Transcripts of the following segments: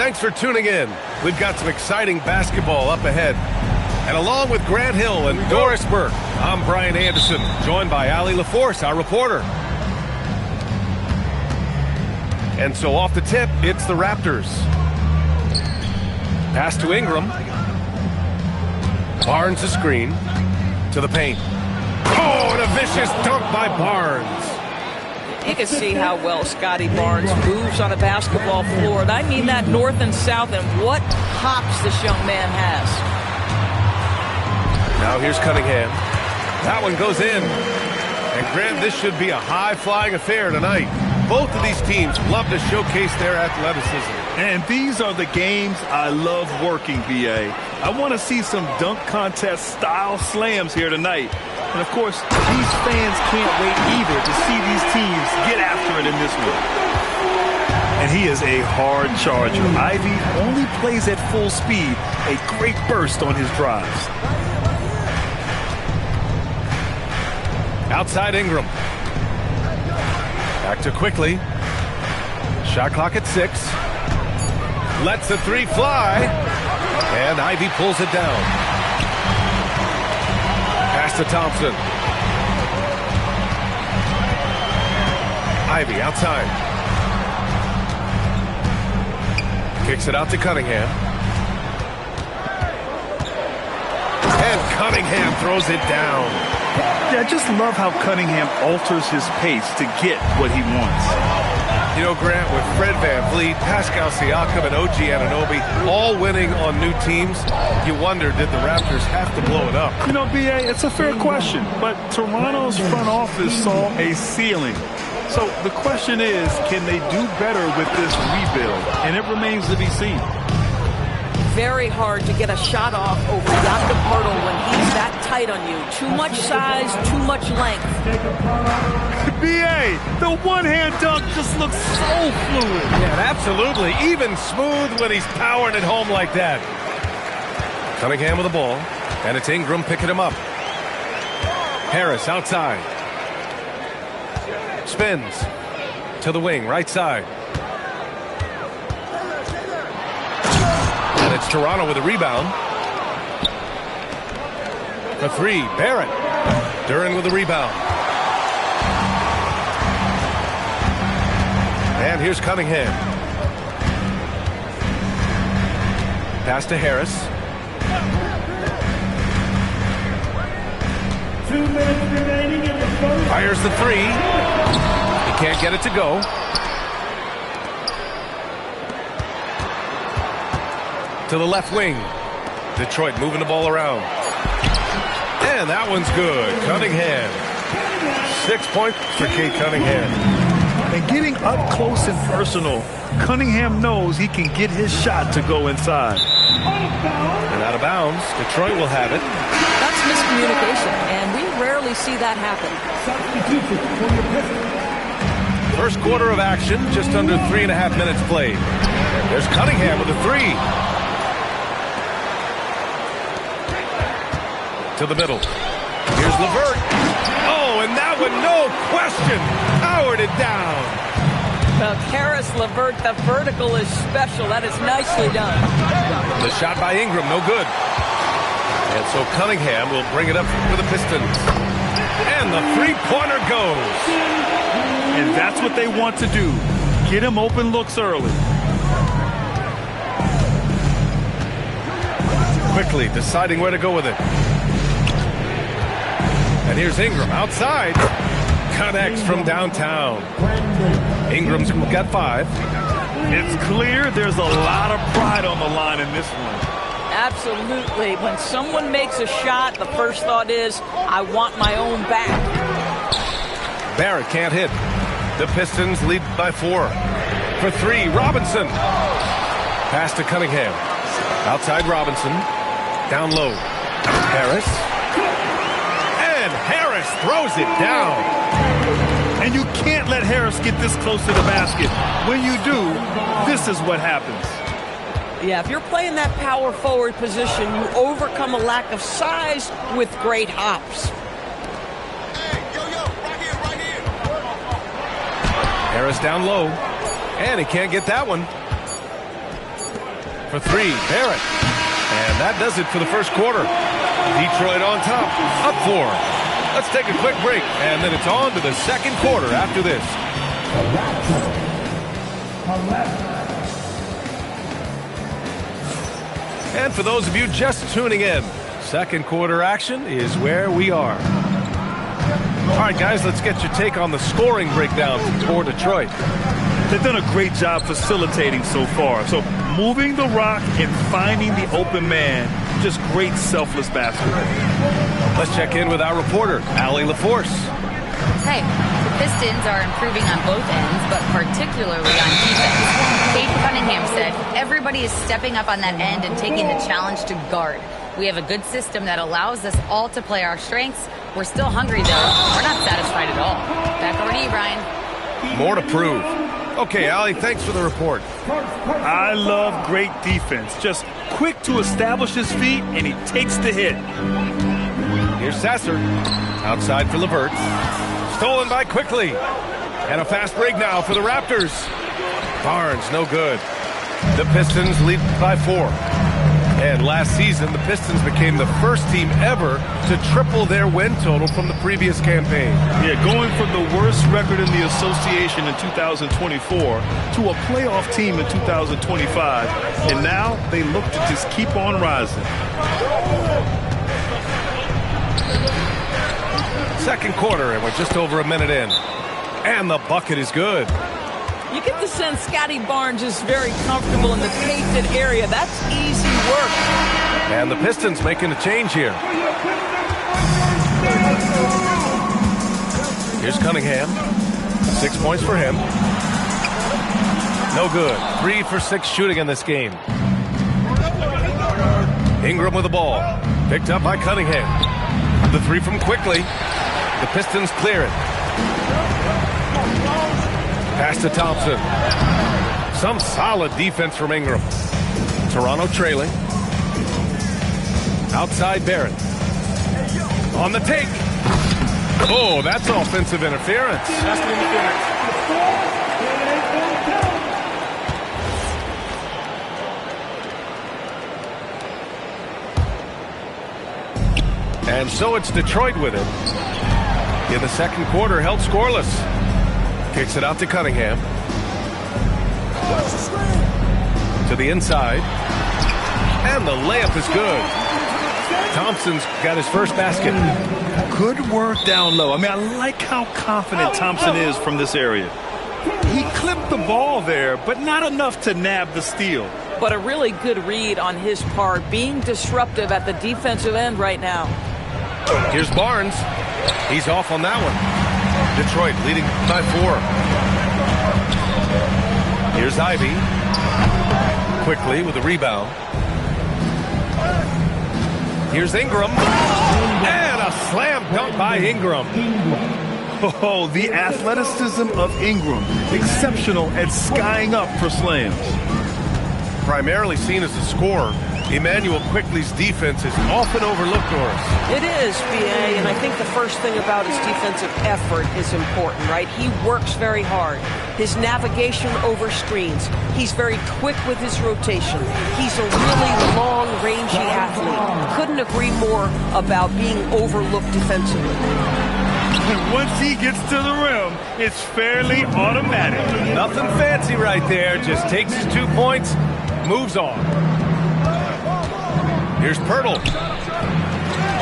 Thanks for tuning in. We've got some exciting basketball up ahead. And along with Grant Hill and Doris Burke, I'm Brian Anderson, joined by Allie LaForce, our reporter. And so off the tip, it's the Raptors. Pass to Ingram. Barnes a screen to the paint. Oh, and a vicious dunk by Barnes. You can see how well Scotty Barnes moves on a basketball floor. And I mean that north and south, and what hops this young man has. Now here's Cunningham. That one goes in. And Grant, this should be a high-flying affair tonight. Both of these teams love to showcase their athleticism. And these are the games I love working, B.A. I want to see some dunk contest-style slams here tonight. And, of course, these fans can't wait either to see these teams get after it in this one. And he is a hard charger. Ivy only plays at full speed, a great burst on his drives. Outside Ingram. Back to Quickly. Shot clock at 6. Lets the three fly. And Ivy pulls it down. Pass to Thompson. Ivy outside. Kicks it out to Cunningham. And Cunningham throws it down. Yeah, I just love how Cunningham alters his pace to get what he wants. You know, Grant, with Fred VanVleet, Pascal Siakam, and OG Anunoby all winning on new teams, you wonder, did the Raptors have to blow it up? You know, B.A., it's a fair question, but Toronto's front office saw a ceiling. So the question is, can they do better with this rebuild? And it remains to be seen. Very hard to get a shot off over Jakob Poeltl when he's that tight on you. Too much size, too much length. B.A., the one-hand dunk just looks so fluid. Yeah, absolutely. Even smooth when he's powering it home like that. Cunningham with the ball, and it's Ingram picking him up. Harris outside. Spins to the wing, right side. And it's Toronto with a rebound. For three, Barrett. Duren with a rebound. And here's Cunningham. Pass to Harris. 2 minutes remaining in the first. Fires the three. He can't get it to go. To the left wing. Detroit moving the ball around. And that one's good. Cunningham. 6 points for Cade Cunningham. And getting up close and personal, Cunningham knows he can get his shot to go inside. And out of bounds, Detroit will have it. That's miscommunication, and we rarely see that happen. First quarter of action, just under 3.5 minutes played. There's Cunningham with a three. To the middle. Here's LeVert. Oh, and that one, no question, powered it down. Well, Caris LeVert, the vertical is special. That is nicely done. The shot by Ingram, no good. And so Cunningham will bring it up for the Pistons. And the three-pointer goes. And that's what they want to do. Get him open looks early. Quickly deciding where to go with it. And here's Ingram outside. Connects from downtown. Ingram's got 5. It's clear there's a lot of pride on the line in this one. Absolutely. When someone makes a shot, the first thought is, I want my own back. Barrett can't hit. The Pistons lead by 4. For 3, Robinson. Pass to Cunningham. Outside Robinson. Down low. Harris. And Harris throws it down. And you can't let Harris get this close to the basket. When you do, this is what happens. Yeah, if you're playing that power forward position, you overcome a lack of size with great hops. Harris down low. And he can't get that one. For three, Barrett. And that does it for the first quarter. Detroit on top, up 4. Let's take a quick break, and then it's on to the second quarter after this. And for those of you just tuning in, second quarter action is where we are. All right, guys, let's get your take on the scoring breakdown for Detroit. They've done a great job facilitating so far. So moving the rock and finding the open man, just great selfless basketball. Let's check in with our reporter, Allie LaForce. Hey, the Pistons are improving on both ends, but particularly on defense. Cade Cunningham said, everybody is stepping up on that end and taking the challenge to guard. We have a good system that allows us all to play our strengths. We're still hungry, though. We're not satisfied at all. Back over to you, Brian. More to prove. Okay, Allie, thanks for the report. I love great defense. Just quick to establish his feet, and he takes the hit. Here's Sasser. Outside for LeVert. Stolen by Quickly. And a fast break now for the Raptors. Barnes, no good. The Pistons lead by 4. And last season, the Pistons became the first team ever to triple their win total from the previous campaign. Yeah, going from the worst record in the association in 2024 to a playoff team in 2025. And now they look to just keep on rising. Second quarter, and we're just over a minute in. And the bucket is good. You get the sense Scotty Barnes is very comfortable in the painted area. That's easy work. And the Pistons making a change here. Here's Cunningham. 6 points for him. No good. 3 for 6 shooting in this game. Ingram with the ball. Picked up by Cunningham. The 3 from Quickly. The Pistons clear it. Pass to Thompson. Some solid defense from Ingram. Toronto trailing. Outside Barrett. On the take. Oh, that's offensive interference. And so it's Detroit with it. In the second quarter, held scoreless. Kicks it out to Cunningham. To the inside. And the layup is good. Thompson's got his first basket. Good work down low. I mean, I like how confident Thompson is from this area. He clipped the ball there, but not enough to nab the steal. But a really good read on his part, being disruptive at the defensive end right now. Here's Barnes. He's off on that one. Detroit leading by 4. Here's Ivy. Quickly with a rebound. Here's Ingram. And a slam dunk by Ingram. Oh, the athleticism of Ingram. Exceptional at skying up for slams. Primarily seen as a scorer, Immanuel Quickley's defense is often overlooked, Doris. It is, B.A., and I think the first thing about his defensive effort is important, right? He works very hard. His navigation over screens. He's very quick with his rotation. He's a really long, rangy athlete. Couldn't agree more about being overlooked defensively. And once he gets to the rim, it's fairly automatic. Nothing fancy right there. Just takes his 2 points, moves on. Here's Pirtle.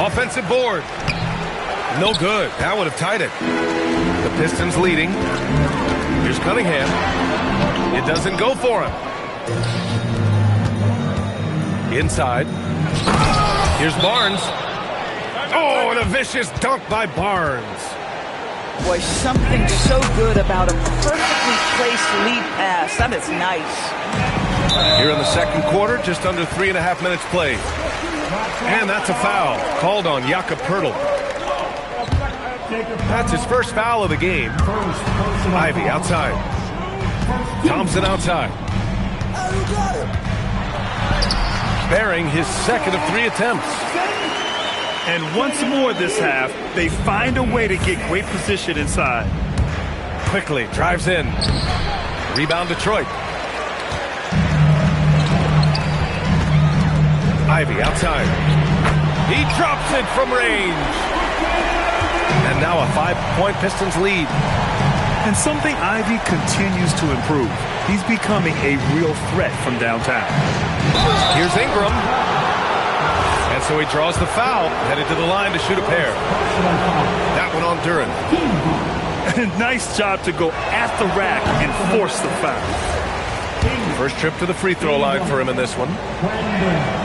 Offensive board. No good. That would have tied it. The Pistons leading. Here's Cunningham. It doesn't go for him. Inside. Here's Barnes. Oh, and a vicious dunk by Barnes. Boy, something so good about a perfectly placed lead pass. That is nice. Here in the second quarter, just under 3.5 minutes played. And that's a foul called on Jakob Pirtle. That's his first foul of the game. Ivy outside. Thompson outside. Bearing his second of 3 attempts. And once more this half, they find a way to get great position inside. Quickly drives in. Rebound Detroit. Ivy outside. He drops it from range. And now a 5-point Pistons lead. And something Ivy continues to improve. He's becoming a real threat from downtown. Here's Ingram. And so he draws the foul, headed to the line to shoot a pair. That one on Duren. Nice job to go at the rack and force the foul. First trip to the free throw line for him in this one.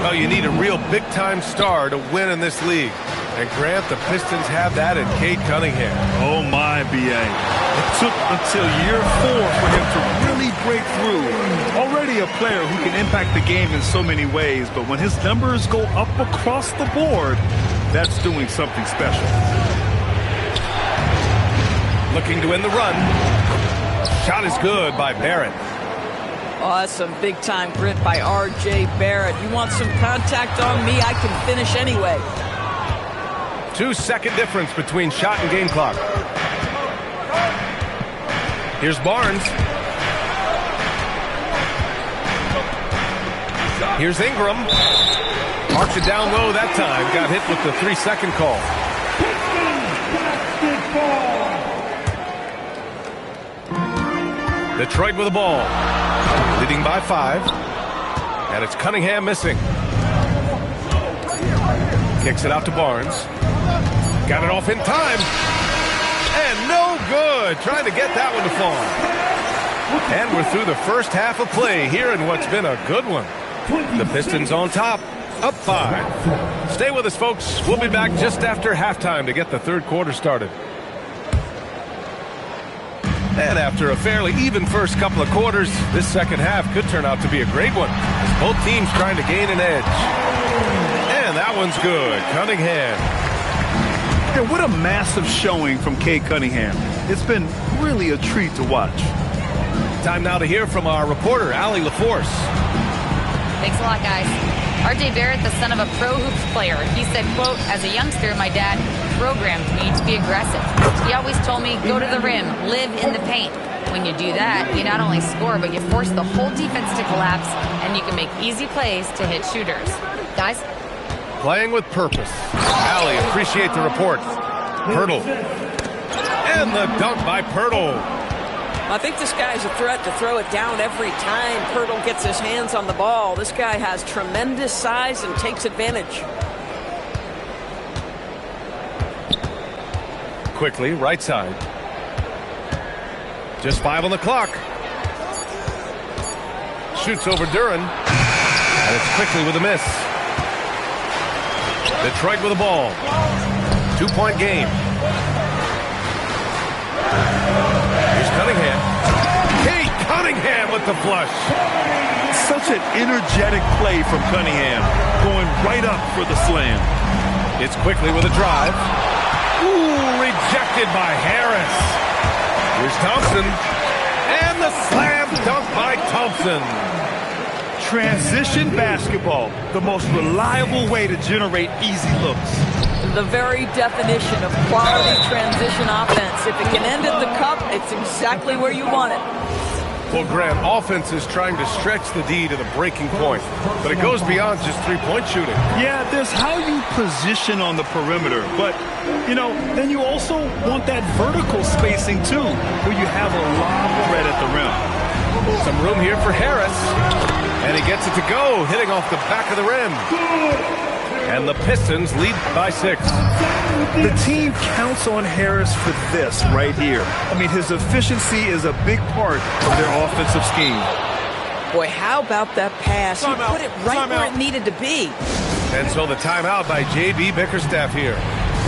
Well, you need a real big-time star to win in this league. And Grant, the Pistons have that in Cade Cunningham. Oh my, B.A. It took until year 4 for him to really break through. Already a player who can impact the game in so many ways, but when his numbers go up across the board, that's doing something special. Looking to win the run. Shot is good by Barrett. Oh, that's some big-time grit by R.J. Barrett. You want some contact on me, I can finish anyway. 2-second difference between shot and game clock. Here's Barnes. Here's Ingram. Marks it down low that time. Got hit with the 3-second call. Detroit with the ball. Leading by 5. And it's Cunningham missing. Kicks it out to Barnes. Got it off in time. And no good. Trying to get that one to fall. And we're through the first half of play here in what's been a good one. The Pistons on top, up 5. Stay with us, folks. We'll be back just after halftime to get the third quarter started. And after a fairly even first couple of quarters, this second half could turn out to be a great one. Both teams trying to gain an edge. And that one's good. Cunningham. Yeah, what a massive showing from Cade Cunningham. It's been really a treat to watch. Time now to hear from our reporter, Allie LaForce. Thanks a lot, guys. R.J. Barrett, the son of a pro hoops player. He said, quote, as a youngster, my dad programmed me to be aggressive. He always told me, go to the rim, live in the paint. When you do that, you not only score, but you force the whole defense to collapse, and you can make easy plays to hit shooters. Guys? Playing with purpose. Allie, appreciate the report. Poeltl. And the dunk by Poeltl. I think this guy's a threat to throw it down every time Poeltl gets his hands on the ball. This guy has tremendous size and takes advantage. Quickly, right side. Just 5 on the clock. Shoots over Duren. And it's quickly with a miss. Detroit with the ball. 2-point game. Here's Cunningham. Cade Cunningham with the flush. Such an energetic play from Cunningham, going right up for the slam. It's quickly with a drive. Ooh, rejected by Harris. Here's Thompson. And the slam dunk by Thompson. Transition basketball, the most reliable way to generate easy looks. The very definition of quality transition offense. If it can end at the cup, it's exactly where you want it. Well, Grant, offense is trying to stretch the D to the breaking point, but it goes beyond just three-point shooting. Yeah, there's how you position on the perimeter, but, you know, then you also want that vertical spacing, too, where you have a lot of threat at the rim. Some room here for Harris, and he gets it to go, hitting off the back of the rim. And the Pistons lead by 6. The team counts on Harris for this right here. I mean, his efficiency is a big part of their offensive scheme. Boy, how about that pass? He put it right where it needed to be. And so the timeout by J.B. Bickerstaff here.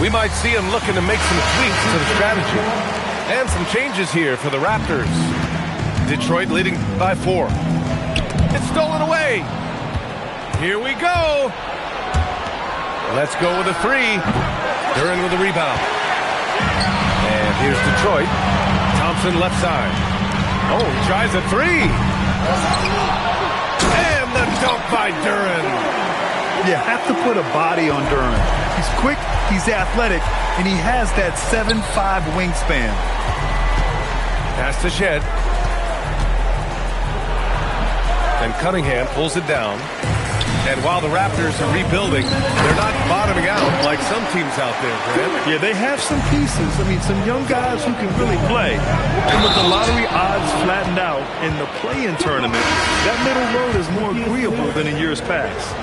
We might see him looking to make some tweaks to the strategy. And some changes here for the Raptors. Detroit leading by 4. It's stolen away. Here we go. Let's go with a 3. Duren with a rebound. And here's Detroit. Thompson left side. Oh, he tries a 3. And the dunk by Duren. You have to put a body on Duren. He's quick, he's athletic, and he has that 7'5" wingspan. Pass to Shed. And Cunningham pulls it down. And while the Raptors are rebuilding, they're not bottoming out like some teams out there, Grant. Yeah, they have some pieces. I mean, some young guys who can really play. And with the lottery odds flattened out in the play-in tournament, that middle road is more agreeable than in years past.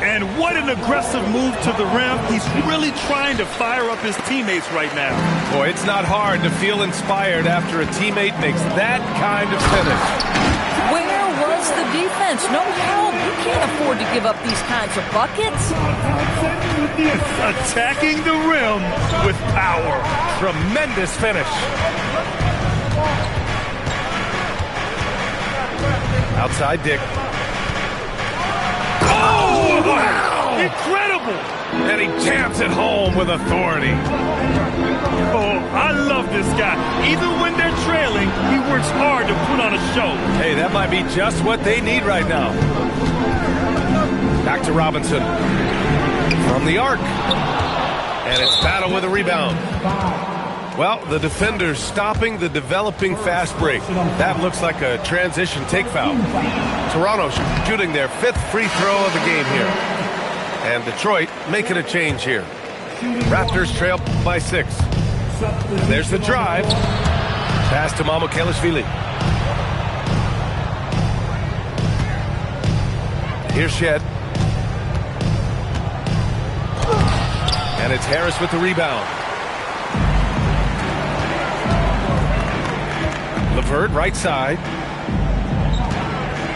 And what an aggressive move to the rim. He's really trying to fire up his teammates right now. Boy, it's not hard to feel inspired after a teammate makes that kind of finish. Where was the defense? No help. You can't afford to give up these kinds of buckets. Attacking the rim with power. Tremendous finish. Outside Dick. Oh, wow! Incredible! And he jams it home with authority. Oh, I love this guy. Even when they're trailing, he works hard to put on a show. Hey, that might be just what they need right now. Back to Robinson. From the arc. And it's battle with a rebound. Well, the defender's stopping the developing fast break. That looks like a transition take foul. Toronto shooting their 5th free throw of the game here. And Detroit making a change here. Raptors trail by 6. And there's the drive. Pass to Mamukelashvili. Here's Shed. And it's Harris with the rebound. LeVert, right side.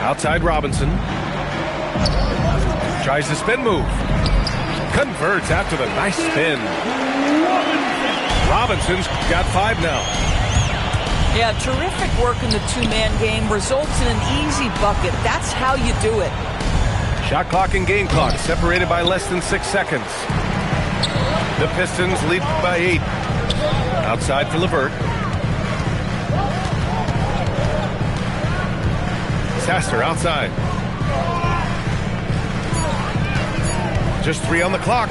Outside Robinson. Tries the spin move. Converts after the nice spin. Robinson's got 5 now. Yeah, terrific work in the two-man game. Results in an easy bucket. That's how you do it. Shot clock and game clock separated by less than 6 seconds. The Pistons lead by 8. Outside for LeVert. Sasser outside. Just 3 on the clock.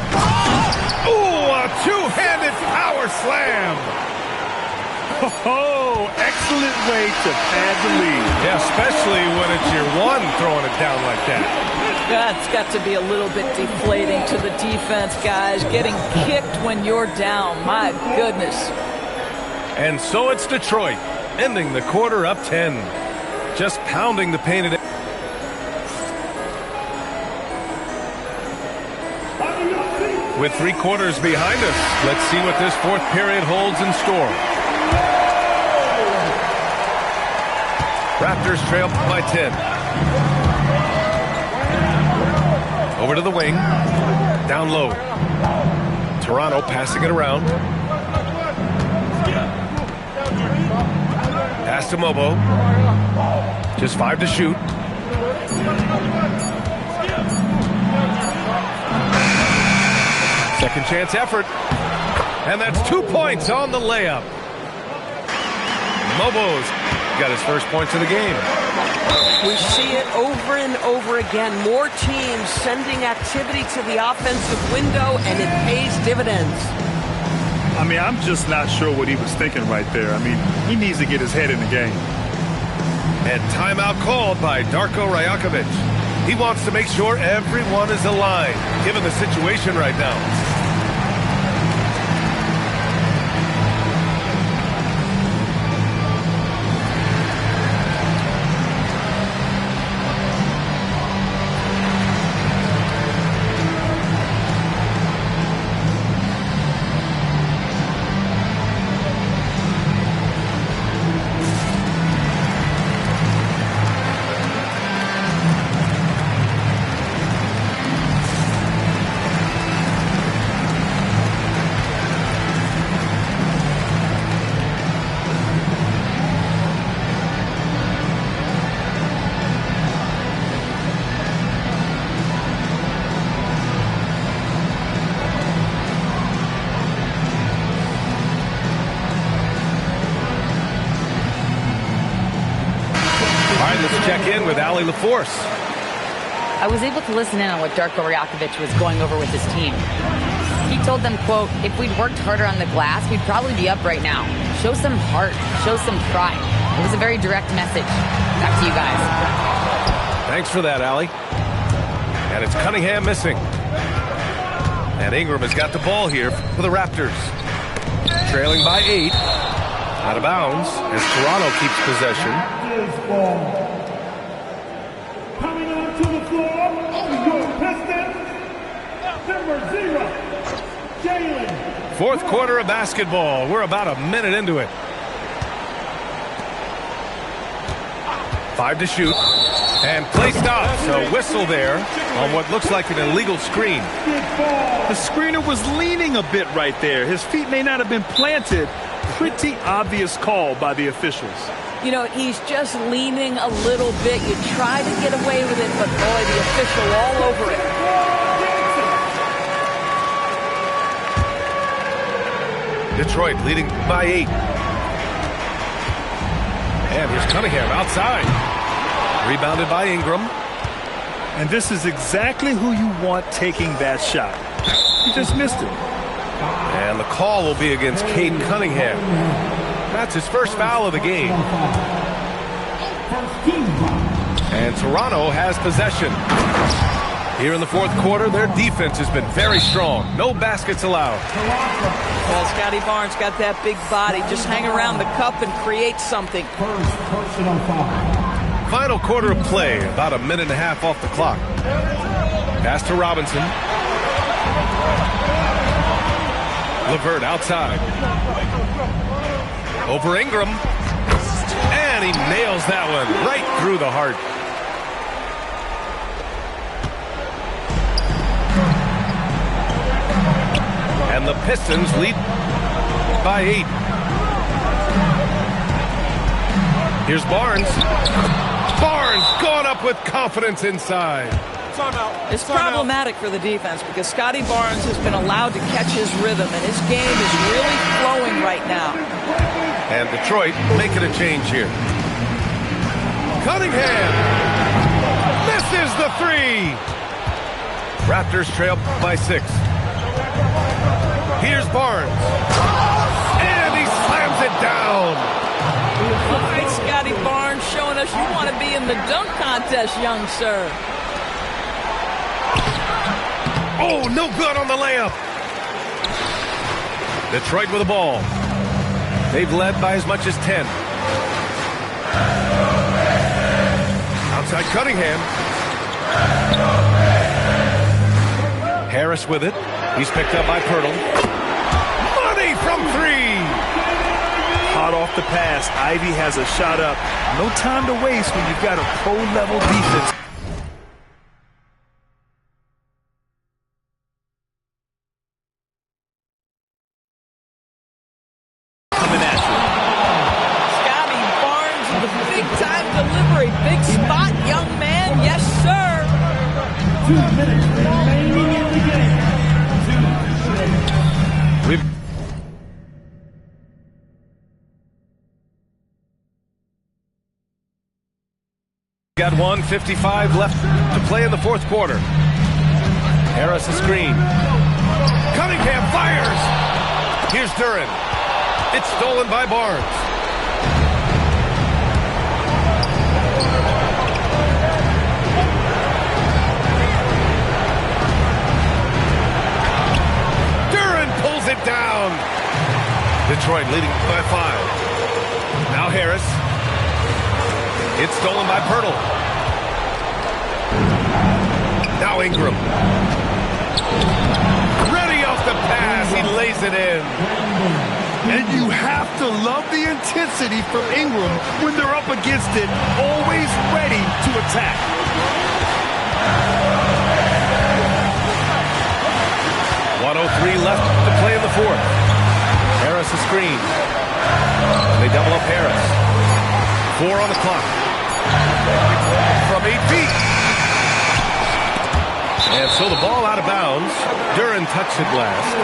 Ooh, a two-handed power slam. Oh, excellent way to pad the lead. Yeah, especially when it's your one throwing it down like that. That's got to be a little bit deflating to the defense, guys. Getting kicked when you're down. My goodness. And so it's Detroit, ending the quarter up 10. Just pounding the painted. With 3 quarters behind us, let's see what this 4th period holds in store. Raptors trail by 10. Over to the wing. Down low. Toronto passing it around. Pass to Mobo. Just 5 to shoot. Second chance effort. And that's 2 points on the layup. Mobo's got his first points of the game. We see it over and over again. More teams sending activity to the offensive window, and it pays dividends. I mean, I'm just not sure what he was thinking right there. I mean, he needs to get his head in the game. And timeout called by Darko Rajakovic. He wants to make sure everyone is aligned, given the situation right now. Check in with Allie LaForce. I was able to listen in on what Darko Rajakovic was going over with his team. He told them, quote, if we'd worked harder on the glass, we'd probably be up right now. Show some heart. Show some pride. It was a very direct message. Back to you guys. Thanks for that, Allie. And it's Cunningham missing. And Ingram has got the ball here for the Raptors. Trailing by 8. Out of bounds as Toronto keeps possession. Coming onto the floor, your Pistons, number 0, Jalen. Fourth quarter of basketball. We're about a minute into it. 5 to shoot. And play stops. A whistle there on what looks like an illegal screen. The screener was leaning a bit right there. His feet may not have been planted. Pretty obvious call by the officials. You know, he's just leaning a little bit. You try to get away with it, but boy, the official all over it. Detroit leading by 8. And here's Cunningham outside. Rebounded by Ingram. And this is exactly who you want taking that shot. He just missed it. And the call will be against Cade Cunningham. That's his first foul of the game. And Toronto has possession. Here in the fourth quarter, their defense has been very strong. No baskets allowed. Well, Scotty Barnes got that big body. Just hang around the cup and create something. First personal foul. Final quarter of play, about a minute and a half off the clock. Pass to Robinson. LeVert outside. Over Ingram. And he nails that one right through the heart. And the Pistons lead by 8. Here's Barnes. Barnes going up with confidence inside. It's problematic for the defense because Scotty Barnes has been allowed to catch his rhythm, and his game is really flowing right now. And Detroit making a change here. Cunningham misses the 3. Raptors trail by 6. Here's Barnes. And he slams it down. All right, Scotty Barnes showing us you want to be in the dunk contest, young sir. Oh, no good on the layup. Detroit with the ball. They've led by as much as 10. Outside Cunningham. Harris with it. He's picked up by Pirtle. Money from 3. Hot off the pass. Ivy has a shot up. No time to waste when you've got a pro-level defense. Coming at you. Scotty Barnes with a big-time delivery. Big spot, young man. Yes, sir. 2 minutes remaining in the game. We've got 1:55 left to play in the fourth quarter. Harris a screen. Cunningham fires. Here's Duren. It's stolen by Barnes. Duren pulls it down. Detroit leading by 5. Now Harris. It's stolen by Pirtle. Now Ingram. Ready off the pass. He lays it in. And you have to love the intensity from Ingram when they're up against it, always ready to attack. .103 left to play in the fourth. Harris a screen. They double up Harris. 4 on the clock. From 8 feet. And so the ball out of bounds. Duren touched it last.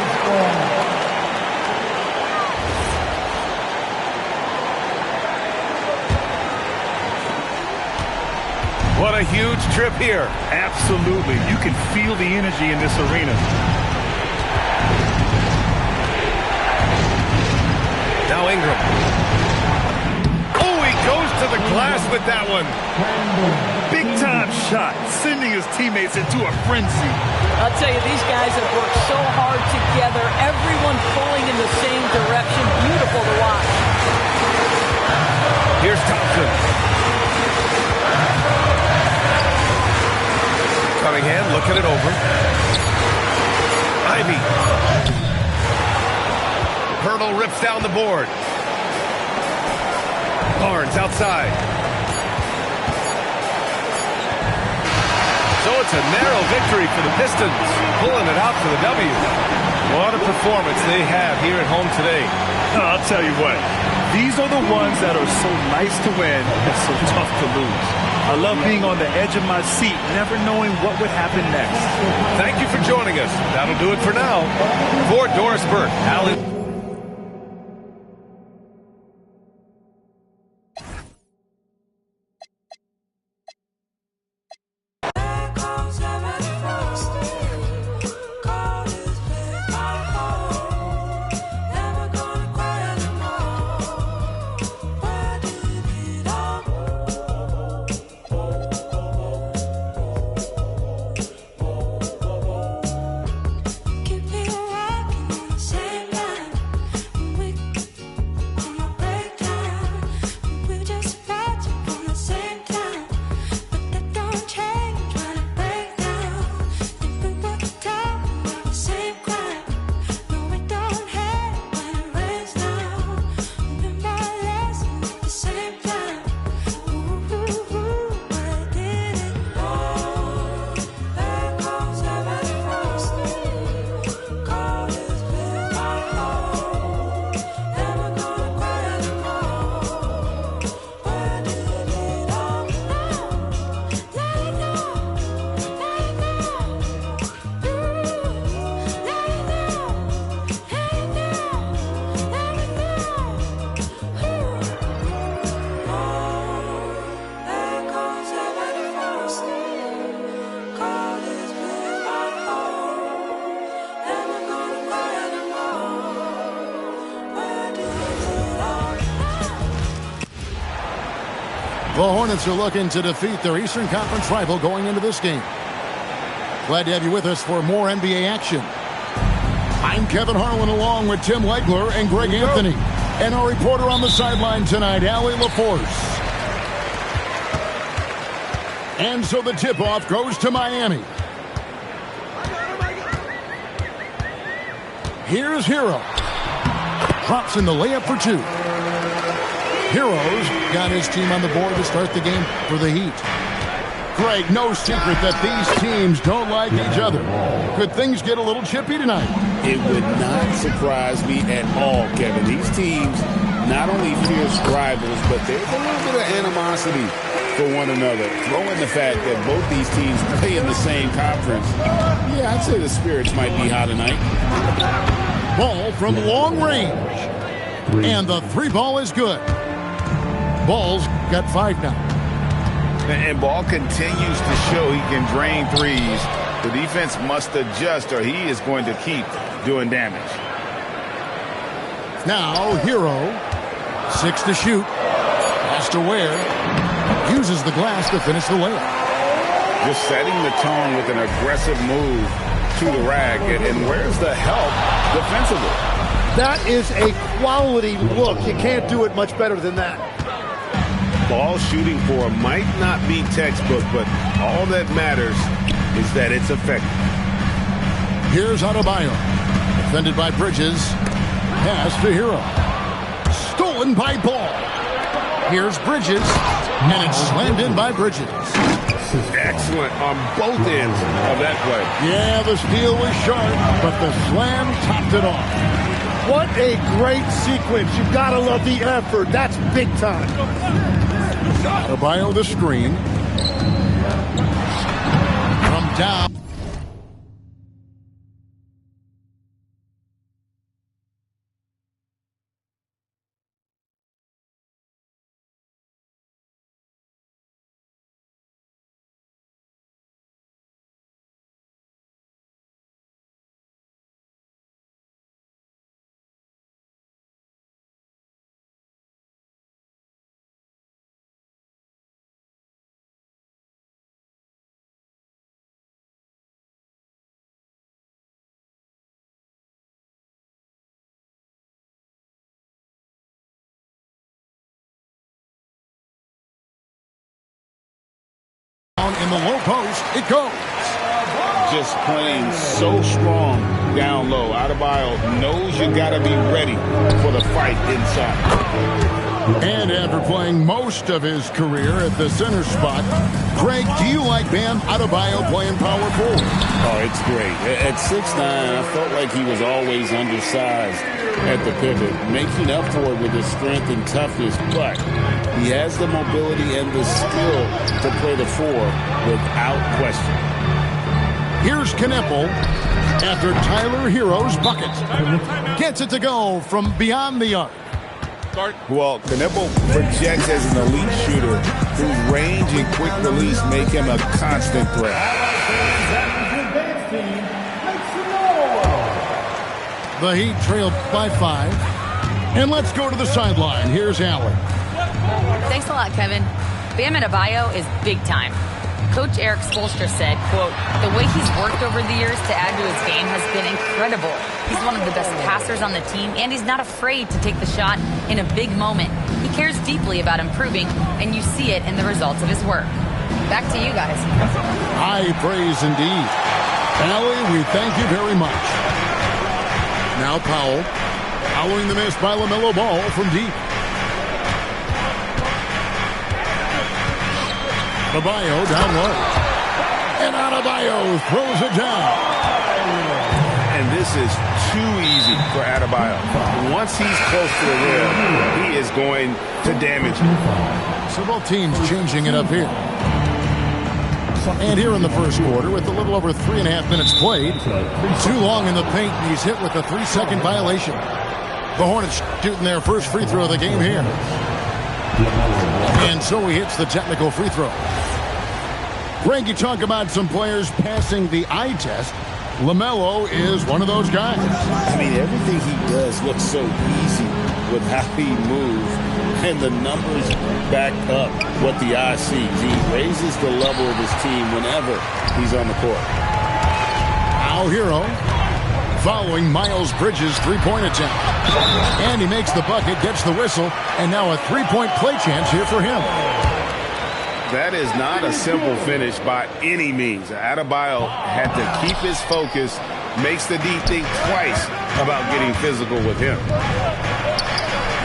What a huge trip here. Absolutely. You can feel the energy in this arena. Now Ingram. Oh, he goes to the glass with that one. Big-time shot, sending his teammates into a frenzy. I'll tell you, these guys have worked so hard together. Everyone pulling in the same direction. Beautiful to watch. Here's Thompson. Cunningham looking it over. Ivy. Hurdle rips down the board. Barnes outside. So it's a narrow victory for the Pistons, pulling it out for the W. What a performance they have here at home today. I'll tell you what, these are the ones that are so nice to win and so tough to lose. I love being on the edge of my seat, never knowing what would happen next. Thank you for joining us. That'll do it for now. For Doris Burke, Allie. The Hornets are looking to defeat their Eastern Conference rival going into this game. Glad to have you with us for more NBA action. I'm Kevin Harlan along with Tim Legler and Greg Anthony. And our reporter on the sideline tonight, Allie LaForce. And so the tip-off goes to Miami. Here's Hero. Drops in the layup for two. Heroes got his team on the board to start the game for the Heat. Greg, no secret that these teams don't like each other. Could things get a little chippy tonight? It would not surprise me at all, Kevin. These teams not only fierce rivals, but there's a little bit of animosity for one another. Throw in the fact that both these teams play in the same conference. Yeah, I'd say the spirits might be high tonight. Ball from long range. And the three ball is good. Ball's got 5 now. And Ball continues to show he can drain threes. The defense must adjust or he is going to keep doing damage. Now Hero, 6 to shoot. Pass to Ware. Uses the glass to finish the layup. Just setting the tone with an aggressive move to the rack. And where's the help defensively? That is a quality look. You can't do it much better than that. Ball shooting for might not be textbook, but all that matters is that it's effective. Here's Adebayo. Defended by Bridges. Pass to Hero. Stolen by Ball. Here's Bridges. And it's slammed in by Bridges. Excellent on both ends of that play. Yeah, the steal was sharp, but the slam topped it off. What a great sequence. You've got to love the effort. That's big time. Adebayo the screen. From down. in the low post. It goes. Just playing so strong down low. Adebayo knows you got to be ready for the fight inside. And after playing most of his career at the center spot, Greg, do you like Bam Adebayo playing power forward? Oh, it's great. At 6'9", I felt like he was always undersized at the pivot, making up for it with his strength and toughness, but he has the mobility and the skill to play the 4 without question. Here's Kneppel after Tyler Hero's bucket. Gets it to go from beyond the arc. Well, Kneppel projects as an elite shooter whose range and quick release make him a constant threat. The Heat trailed by 5. And let's go to the sideline. Here's Allen. Thanks a lot, Kevin. Bam Adebayo is big time. Coach Eric Spoelstra said, quote, "The way he's worked over the years to add to his game has been incredible. He's one of the best passers on the team, and he's not afraid to take the shot in a big moment. He cares deeply about improving, and you see it in the results of his work." Back to you guys. High praise indeed. Allie, we thank you very much. Now Powell, following the miss by LaMelo Ball from deep. Adebayo down low. And Adebayo throws it down. And this is too easy for Adebayo. Once he's close to the rim, he is going to damage it. So both teams changing it up here. And here in the first quarter, with a little over 3.5 minutes played, too long in the paint, and he's hit with a 3-second violation. The Hornets shooting their first free throw of the game here. And so he hits the technical free throw. Greg, you talk about some players passing the eye test. LaMelo is one of those guys. I mean, everything he does looks so easy with how he moves, and the numbers back up what the eye sees. He raises the level of his team whenever he's on the court. Al Hero following Miles Bridges' three-point attempt. And he makes the bucket, gets the whistle, and now a three-point play chance here for him. That is not a simple finish by any means. Adebayo had to keep his focus, makes the D think twice about getting physical with him.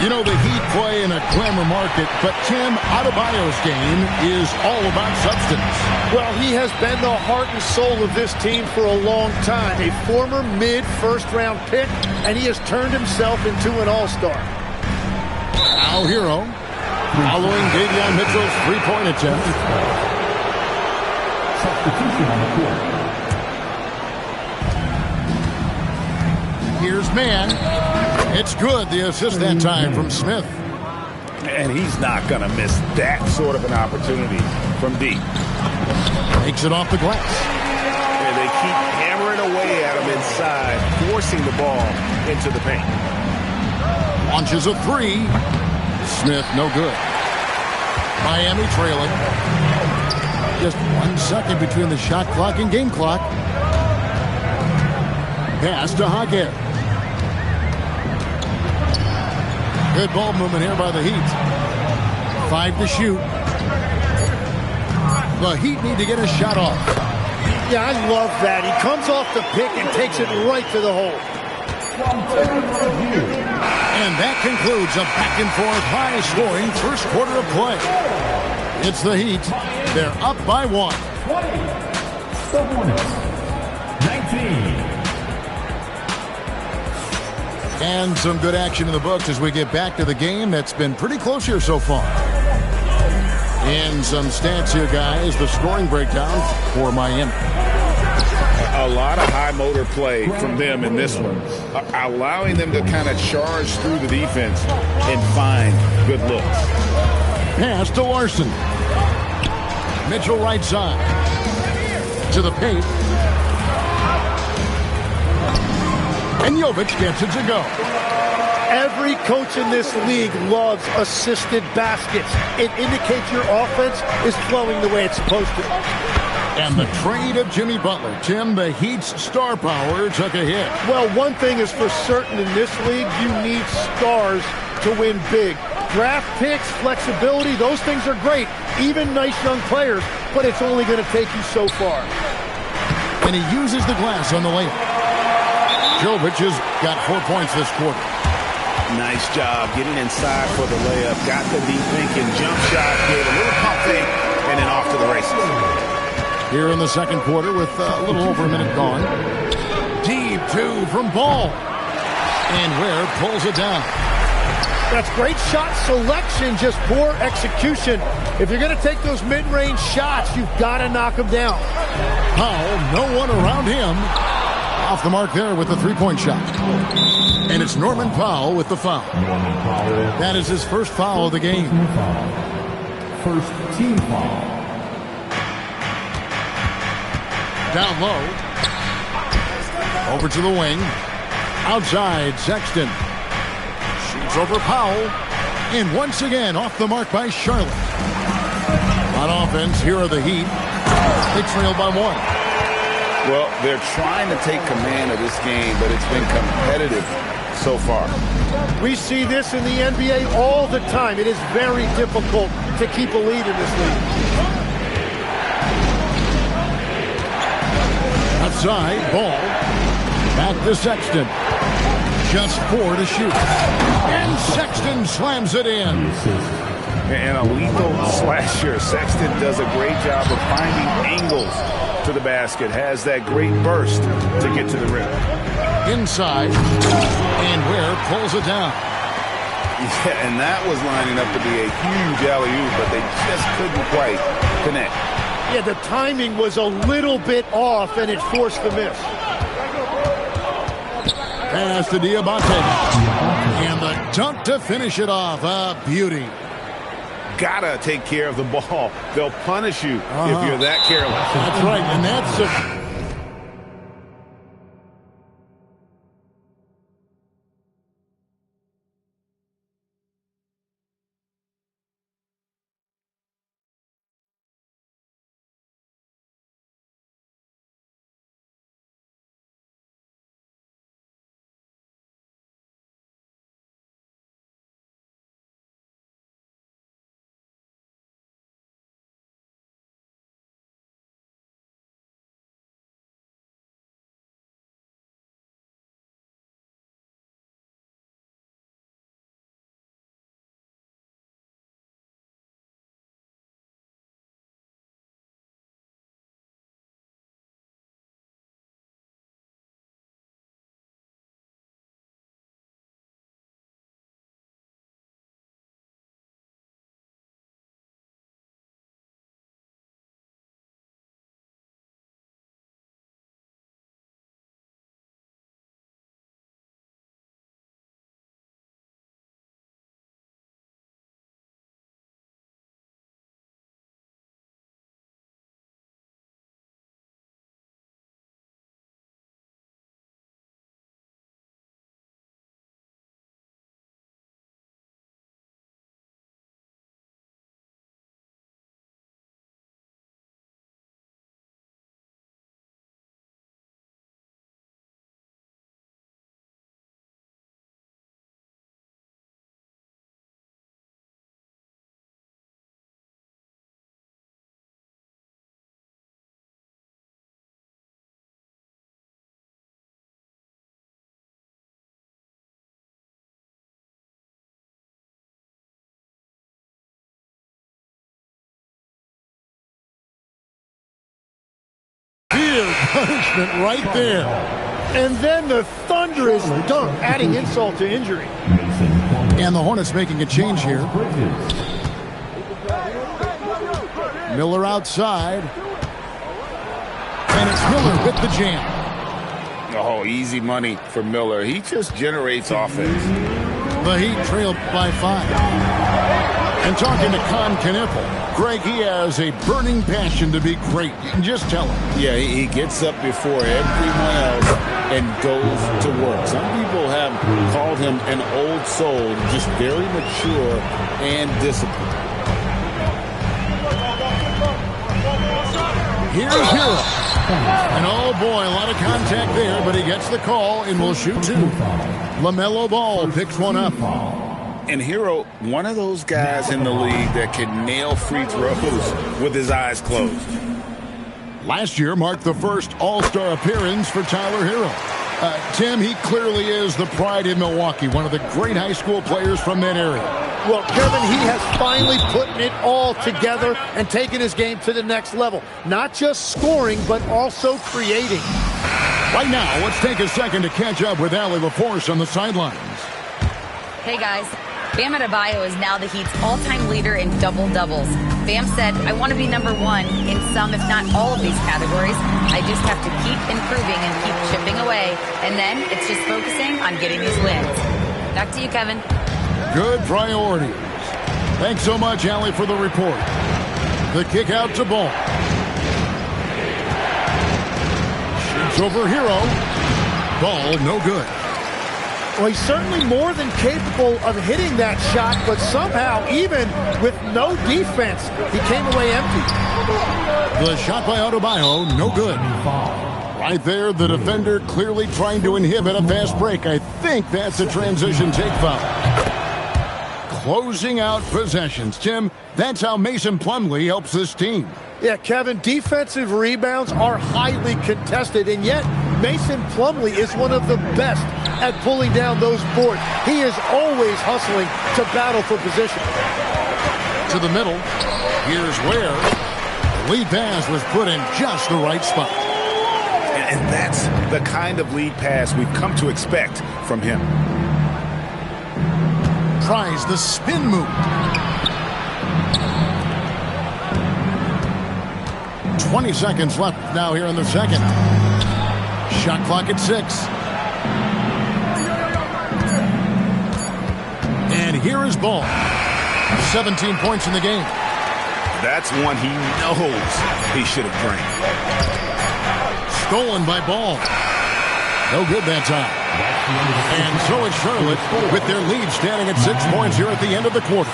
You know, the Heat play in a glamour market, but Tim, Adebayo's game is all about substance. Well, he has been the heart and soul of this team for a long time. A former mid-first-round pick, and he has turned himself into an all-star. Al Hero following Davion Mitchell's three-point attempt. Here's Mann. It's good, the assist that time from Smith. And he's not going to miss that sort of an opportunity from deep. Takes it off the glass. And they keep hammering away at him inside, forcing the ball into the paint. Launches a three. Smith, no good. Miami trailing. Just 1 second between the shot clock and game clock. Pass to Hackett. Good ball movement here by the Heat. 5 to shoot. The Heat need to get a shot off. Yeah, I love that. He comes off the pick and takes it right to the hole. And that concludes a back-and-forth, high-scoring first quarter of play. It's the Heat. They're up by 1. 20. The Hornets. 19. And some good action in the books as we get back to the game that's been pretty close here so far. And some stats here, guys. The scoring breakdown for Miami. A lot of high motor play from them in this one, allowing them to kind of charge through the defense and find good looks. Pass to Larson. Mitchell right side. To the paint. And Jovic gets it to go. Every coach in this league loves assisted baskets. It indicates your offense is flowing the way it's supposed to. And the trade of Jimmy Butler. Tim, the Heat's star power took a hit. Well, one thing is for certain in this league, you need stars to win big. Draft picks, flexibility, those things are great. Even nice young players, but it's only going to take you so far. And he uses the glass on the layup. Jovic has got 4 points this quarter. Nice job getting inside for the layup. Got the deep thinking jump shot, gave a little pump fake, and then off to the races. Here in the second quarter with a little over a minute gone. Deep two from Ball. And Ware pulls it down. That's great shot selection, just poor execution. If you're going to take those mid-range shots, you've got to knock them down. Powell, no one around him. Off the mark there with the three-point shot. And it's Norman Powell with the foul. That is his first foul of the game. First team foul. Down low. Over to the wing. Outside, Sexton. Shoots over Powell. And once again, off the mark by Charlotte. On offense, here are the Heat. They trail by 1. Well, they're trying to take command of this game, but it's been competitive so far. We see this in the NBA all the time. It is very difficult to keep a lead in this league. Outside, Ball. Back to Sexton. Just 4 to shoot. And Sexton slams it in. And a lethal slasher. Sexton does a great job of finding angles to the basket. Has that great burst to get to the rim. Inside. And Ware pulls it down. Yeah, and that was lining up to be a huge alley-oop, but they just couldn't quite connect. Yeah, the timing was a little bit off, and it forced the miss. Pass to Diabate. And the dunk to finish it off. A beauty. Gotta take care of the ball. They'll punish you if you're that careless. That's right, and that's a... punishment right there. And then the thunderous dunk, adding insult to injury. And the Hornets making a change here. Miller outside. And it's Miller with the jam. Oh, easy money for Miller. He just generates offense. The Heat trailed by 5. And talking to Con Kniffel, Greg, he has a burning passion to be great. You can just tell him. Yeah, he gets up before everyone else and goes to work. Some people have called him an old soul, just very mature and disciplined. Here's Hero. And oh boy, a lot of contact there, but he gets the call and will shoot 2. LaMelo Ball picks one up. And Hero, one of those guys in the league that can nail free throws with his eyes closed. Last year marked the first All-Star appearance for Tyler Hero. Tim, he clearly is the pride in Milwaukee, one of the great high school players from that area. Well, Kevin, he has finally put it all together and taken his game to the next level. Not just scoring, but also creating. Right now, let's take a second to catch up with Allie LaForce on the sidelines. Hey, guys. Bam Adebayo is now the Heat's all-time leader in double-doubles. Bam said, I want to be number one in some, if not all of these categories. I just have to keep improving and keep chipping away. And then it's just focusing on getting these wins. Back to you, Kevin. Good priorities. Thanks so much, Allie, for the report. The kick out to Ball. Shoots over Hero. Ball, no good. Well, he's certainly more than capable of hitting that shot, but somehow, even with no defense, he came away empty. The shot by Adebayo, no good. Right there, the defender clearly trying to inhibit a fast break. I think that's a transition take foul. Closing out possessions. Tim, that's how Mason Plumlee helps this team. Yeah, Kevin, defensive rebounds are highly contested, and yet Mason Plumlee is one of the best at pulling down those boards. He is always hustling to battle for position. To the middle. Here's where the lead pass was put in just the right spot. And that's the kind of lead pass we've come to expect from him. Tries the spin move. 20 seconds left now here in the second. Shot clock at 6. And here is Ball. 17 points in the game. That's one he knows he should have drained. Stolen by Ball. No good that time. And so is Charlotte with their lead standing at 6 points here at the end of the quarter.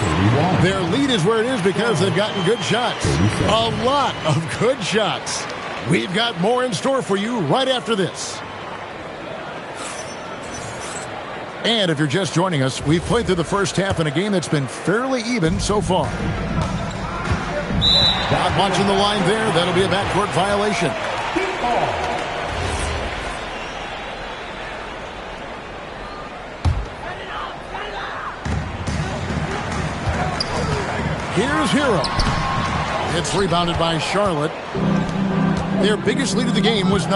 Their lead is where it is because they've gotten good shots. A lot of good shots. We've got more in store for you right after this. And if you're just joining us, we've played through the first half in a game that's been fairly even so far. Not watching the line there. That'll be a backcourt violation. Here's Hero. It's rebounded by Charlotte. Their biggest lead of the game was 9.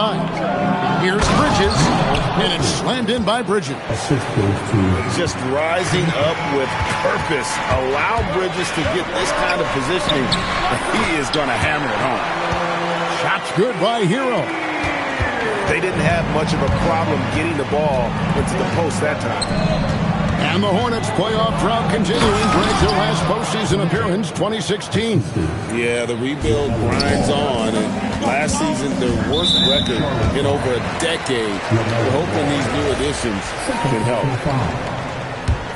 Here's Bridges, and it's slammed in by Bridges. Just rising up with purpose. Allow Bridges to get this kind of positioning. He is going to hammer it home. Shot's good by Hero. They didn't have much of a problem getting the ball into the post that time. And the Hornets playoff drought continuing. Dragged their last postseason appearance, 2016. Yeah, the rebuild grinds on. And last season, their worst record in over a decade. We're hoping these new additions can help.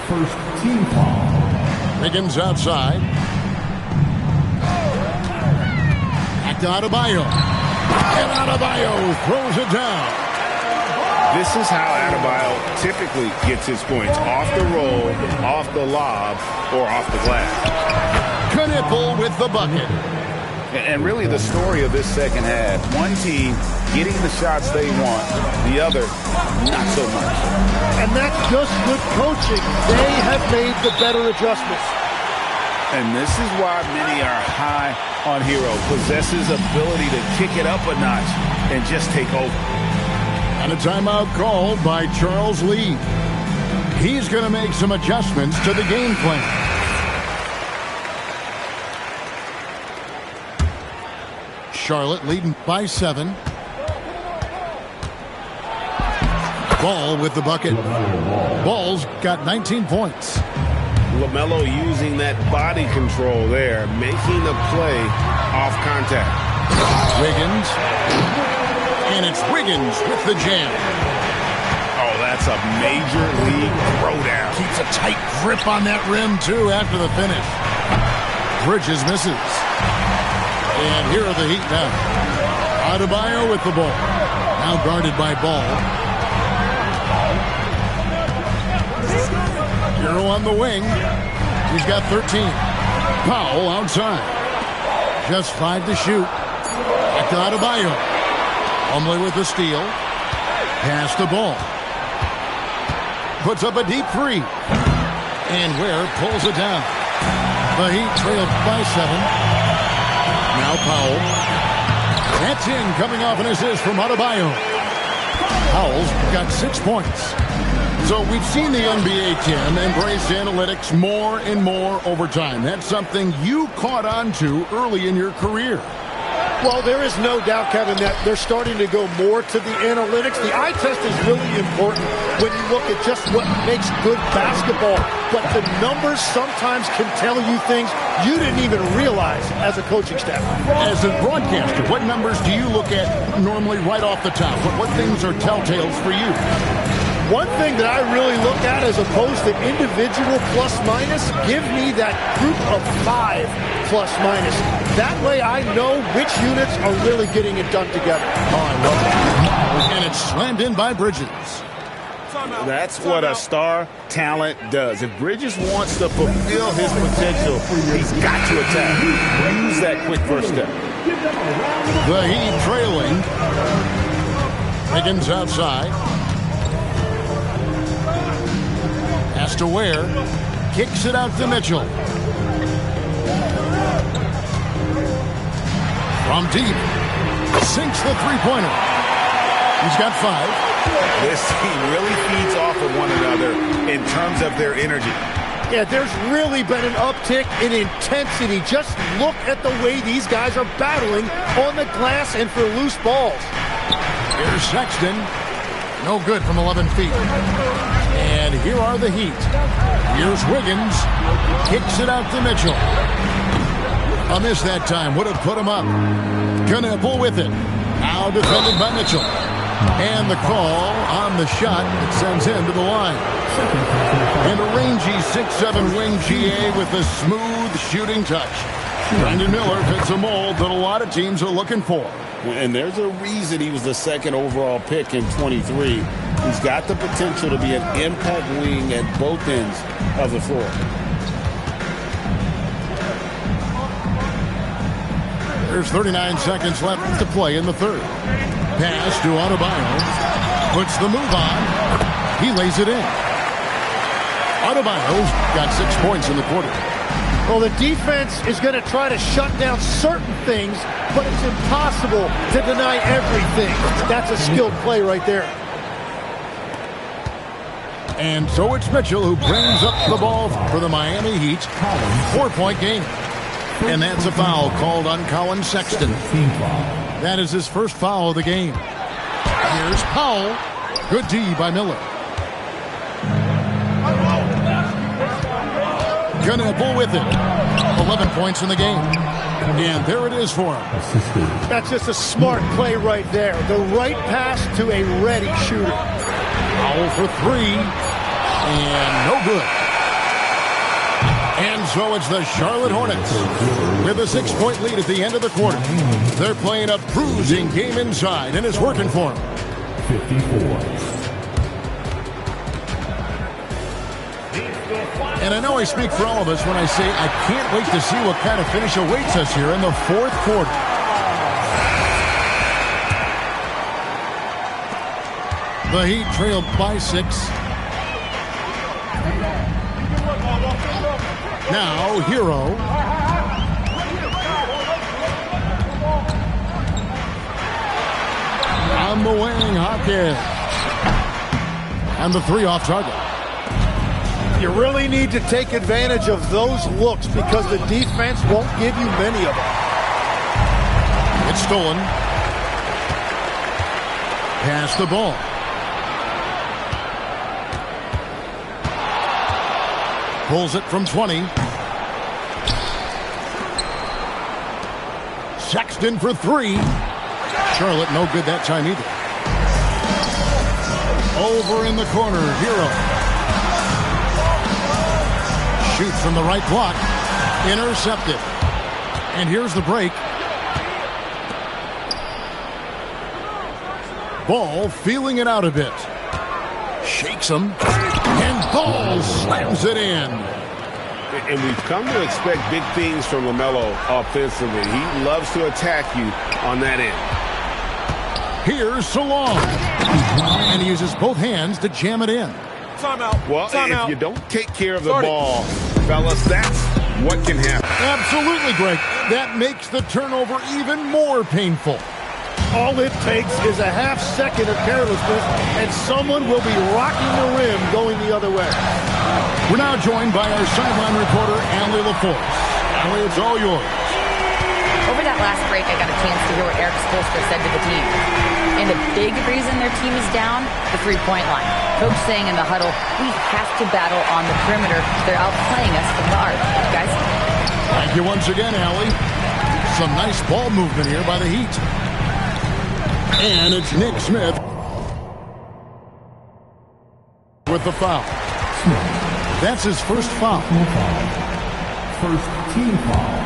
First team foul. Wiggins outside. Back to Adebayo. And Adebayo throws it down. This is how Adebayo typically gets his points. Off the roll, off the lob, or off the glass. Knipple with the bucket. And really the story of this second half, one team getting the shots they want, the other not so much. And that's just good coaching. They have made the better adjustments. And this is why many are high on Hero. Possesses ability to kick it up a notch and just take over. And a timeout called by Charles Lee. He's going to make some adjustments to the game plan. Charlotte leading by 7. Ball with the bucket. Ball's got 19 points. LaMelo using that body control there, making the play off contact. Wiggins. And it's Wiggins with the jam. Oh, that's a major league throwdown. Keeps a tight grip on that rim, too, after the finish. Bridges misses. And here are the Heat now. Adebayo with the ball. Now guarded by Ball. Hero on the wing. He's got 13. Powell outside. Just 5 to shoot. Back to Adebayo. Plumlee with the steal. Pass the ball. Puts up a deep 3. And Ware pulls it down. The Heat trailed by 7. Now Powell. That's in, coming off an assist from Adebayo. Powell's got 6 points. So we've seen the NBA, Tim, embrace analytics more and more over time. That's something you caught on to early in your career. Well, there is no doubt, Kevin, that they're starting to go more to the analytics. The eye test is really important when you look at just what makes good basketball. But the numbers sometimes can tell you things you didn't even realize as a coaching staff. As a broadcaster, what numbers do you look at normally right off the top? What things are telltales for you? One thing that I really look at as opposed to individual plus-minus, give me that group of 5 plus-minus. That way I know which units are really getting it done together. Oh, I love it. And it's slammed in by Bridges. That's what a star talent does. If Bridges wants to fulfill his potential, he's got to attack. Use that quick first step. The Heat trailing. Higgins outside. Pass to Ware. Kicks it out to Mitchell. From deep. Sinks the three-pointer. He's got 5. This team really feeds off of one another in terms of their energy. Yeah, there's really been an uptick in intensity. Just look at the way these guys are battling on the glass and for loose balls. Here's Sexton. No good from 11 feet. And here are the Heat. Here's Wiggins. Kicks it out to Mitchell. A miss that time. Would have put him up. Knueppel with it. Now defended by Mitchell. And the call on the shot that sends him to the line. And a rangy 6'7" wing GA with a smooth shooting touch. Brandon Miller fits a mold that a lot of teams are looking for. And there's a reason he was the second overall pick in 23. He's got the potential to be an impact wing at both ends of the floor. There's 39 seconds left to play in the third. Pass to Adebayo. Puts the move on. He lays it in. Adebayo's got 6 points in the quarter. Well, the defense is going to try to shut down certain things, but it's impossible to deny everything. That's a skilled play right there. And so it's Mitchell who brings up the ball for the Miami Heat. 4-point game. And that's a foul called on Colin Sexton. That is his first foul of the game. Here's Powell. Good D by Miller. Knueppel with it. 11 points in the game. And there it is for him. That's just a smart play right there. The right pass to a ready shooter. Powell for 3. And no good. And so it's the Charlotte Hornets with a 6-point lead at the end of the quarter. They're playing a bruising game inside, and it's working for them. 54. And I know I speak for all of us when I say I can't wait to see what kind of finish awaits us here in the fourth quarter. The Heat trailed by 6. Now, Hero. On the wing, Hawkins. And the 3 off target. You really need to take advantage of those looks because the defense won't give you many of them. It's stolen. Pass the ball. Pulls it from 20. Sexton for 3. Charlotte no good that time either. Over in the corner, Hero. Shoots from the right block. Intercepted. And here's the break. Ball feeling it out a bit. Shakes him. And Ball slams it in. And we've come to expect big things from LaMelo offensively. He loves to attack you on that end. Here's Salong. And he uses both hands to jam it in. Timeout. Well, Timeout. if you don't take care of the ball, fellas, that's what can happen. Absolutely, Greg. That makes the turnover even more painful. All it takes is a half second of carelessness, and someone will be rocking the rim going the other way. We're now joined by our sideline reporter, Allie LaForce. Allie, it's all yours. Over that last break, I got a chance to hear what Eric Spoelstra said to the team. And the big reason their team is down, the three-point line. Coach saying in the huddle, we have to battle on the perimeter. They're outplaying us from the arc. Guys? Thank you once again, Allie. Some nice ball movement here by the Heat. And it's Nick Smith with the foul. That's his first foul. First team foul.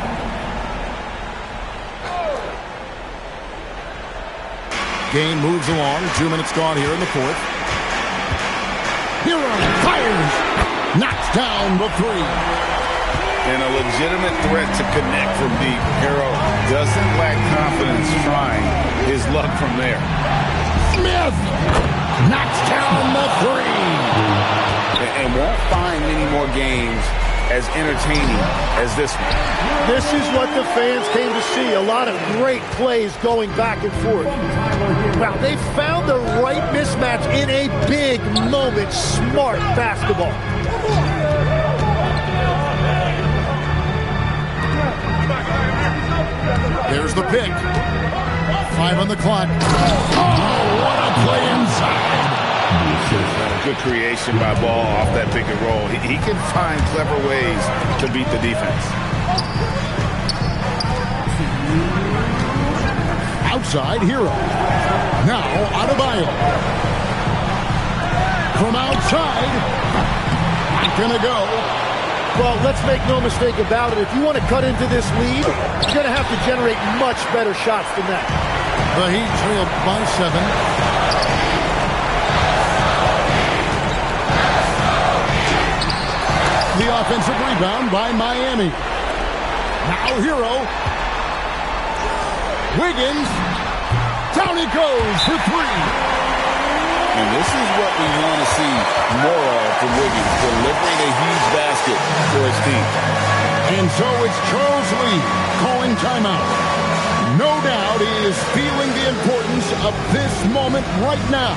Game moves along. 2 minutes gone here in the fourth. Hero fires. Knocks down the three. And a legitimate threat to connect from deep. Hero doesn't lack confidence trying his luck from there. Smith knocks down the three. And won't find many more games as entertaining as this one. This is what the fans came to see. A lot of great plays going back and forth. Wow, they found the right mismatch in a big moment. Smart basketball. There's the pick. 5 on the clock. Oh, what a play inside. Good creation by Ball off that pick and roll. He can find clever ways to beat the defense. Outside, Hero. Now, Adebayo. From outside. Not gonna go. Well, let's make no mistake about it. If you want to cut into this lead, you're going to have to generate much better shots than that. The Heat trailed by 7. The offensive rebound by Miami. Now Hero. Wiggins. Down he goes for 3. And this is what we want to see more of from Wiggins, delivering a huge basket for his team. And so it's Charles Lee calling timeout. No doubt he is feeling the importance of this moment right now.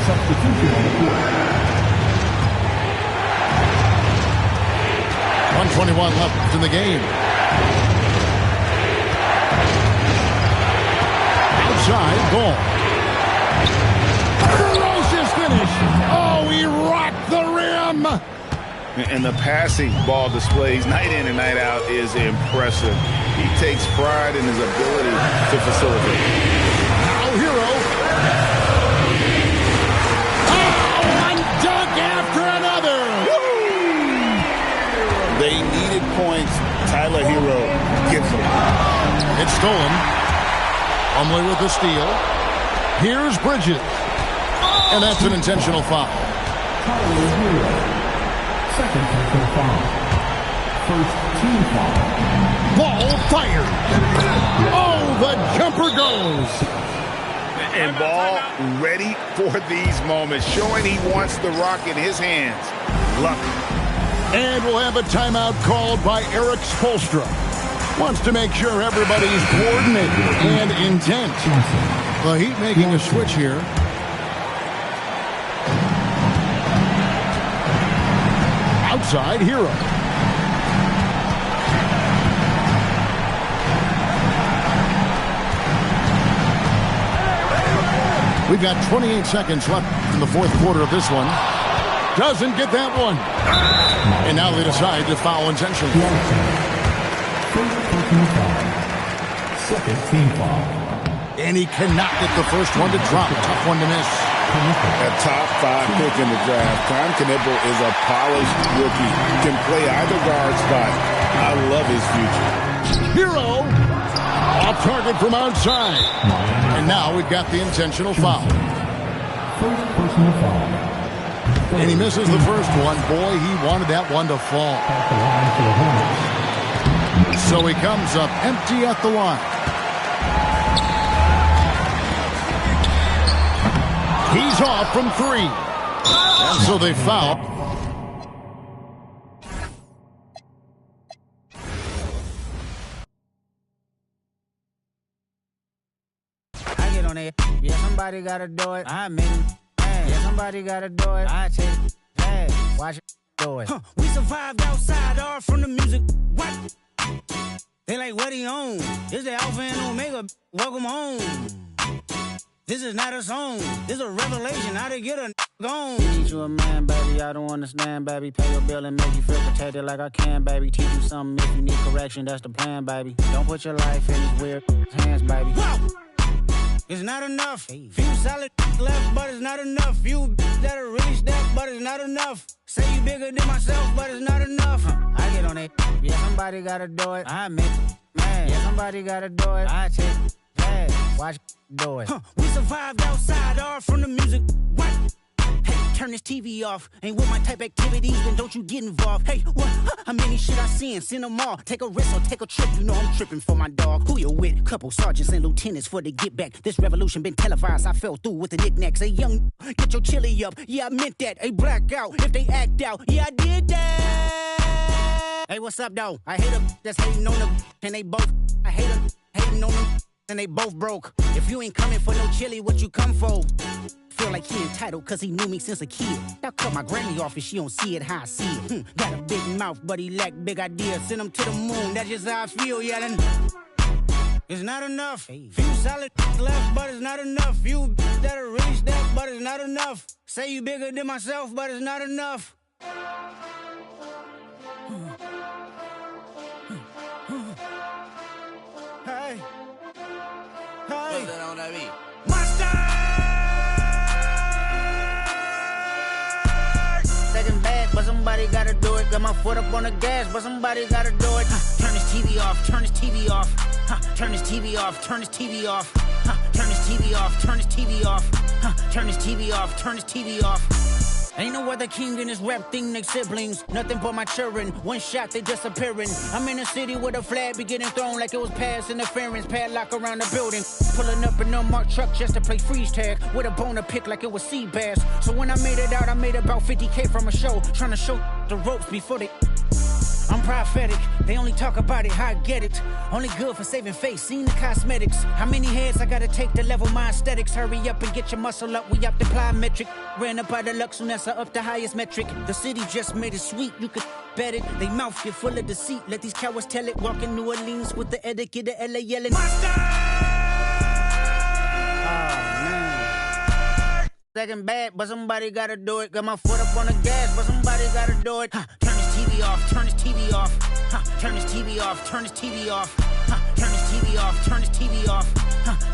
Substitution on the court. 1:21 left in the game. Outside, Ball. Ferocious finish. Oh, he rocked the rim. And the passing Ball displays night in and night out is impressive. He takes pride in his ability to facilitate. Now Hero. One dunk after another. They needed points. Tyler Hero gets them. It's stolen. Umley with the steal. Here's Bridges. And that's an intentional foul. Tyler Hero. Second technical foul. First team foul. Ball fired. Oh, the jumper goes. And Ball ready for these moments, showing he wants the rock in his hands. Love it. And we'll have a timeout called by Eric Spoelstra. Wants to make sure everybody's coordinated and intent. The Heat making a switch here. Outside, Hero. We've got 28 seconds left in the fourth quarter of this one. Doesn't get that one. And now they decide to foul intentionally. First personal foul. Second team foul. And he cannot get the first one to drop. Tough one to miss. A top 5 pick in the draft. Tom Knippel is a polished rookie. Can play either guard spot. I love his future. Hero off target from outside. And now we've got the intentional foul. First personal foul. And he misses the first one. Boy, he wanted that one to fall. At the line for the Hornets. So he comes up empty at the line. He's off from 3. And so they foul. I get on it. Yeah, somebody gotta do it. I made him. Yeah, somebody gotta do it. I take it. Yeah, watch it do it. We survived outside, all from the music. What? They like, what he on? This the Alpha and Omega. Welcome home. This is not a song. This is a revelation. How to get a gone. Teach you a man, baby. I don't understand, baby. Pay your bill and make you feel protected like I can, baby. Teach you something if you need correction. That's the plan, baby. Don't put your life in these weird hands, baby. Whoa! It's not enough. Few solid left, but it's not enough. Few that'll really step, but it's not enough. Say you bigger than myself, but it's not enough. I get on it. Yeah, somebody gotta do it. I admit, man. Yeah, somebody gotta do it. I take it. Yeah, watch do it. We survived outside, all from the music. What? Hey, turn this TV off. Ain't with my type activities, then don't you get involved. Hey, what? How many shit I seen? Send them all. Take a risk or take a trip. You know I'm tripping for my dog. Who you with? Couple sergeants and lieutenants for the get back. This revolution been televised. I fell through with the knickknacks. Hey, young, get your chili up. Yeah, I meant that. Hey, black out if they act out. Yeah, I did that. Hey, what's up, though? I hate them that's hating on them, and they both. I hate them hating on them, and they both broke. If you ain't coming for no chili, what you come for? Feel like he entitled cause he knew me since a kid. I cut my granny off if she don't see it how I see it. Got a big mouth, but he lack big ideas. Send him to the moon, that's just how I feel, yelling. It's not enough. Few solid left, but it's not enough. Few that'll really step, but it's not enough. Say you bigger than myself, but it's not enough. Hey. Hey. Monster! Second bad, but somebody gotta do it. Got my foot up on the gas, but somebody gotta do it. Turn this TV off, turn this TV off. Turn this TV off, turn this TV off. Turn this TV off, turn this TV off. Turn this TV off, turn this TV off. Ain't no other king in this rap thing, they siblings. Nothing but my children. One shot, they disappearing. I'm in a city with a flag be getting thrown like it was past interference. Padlock around the building. Pulling up an unmarked truck just to play freeze tag. With a bone to pick like it was sea bass. So when I made it out, I made about 50K from a show. Trying to show the ropes before they... I'm prophetic, they only talk about it, how I get it. Only good for saving face, seen the cosmetics. How many heads I gotta take to level my aesthetics? Hurry up and get your muscle up, we up the plyometric. Ran up out of luck, soon as I up the highest metric. The city just made it sweet, you could bet it. They mouth get full of deceit, let these cowards tell it. Walk in New Orleans with the etiquette of LA yelling Monster! Oh, man. Second bad, but somebody gotta do it. Got my foot up on the gas, but somebody gotta do it. Turn this TV off, turn this TV off. Turn this TV off, turn this TV off. Turn this TV off, turn this TV off.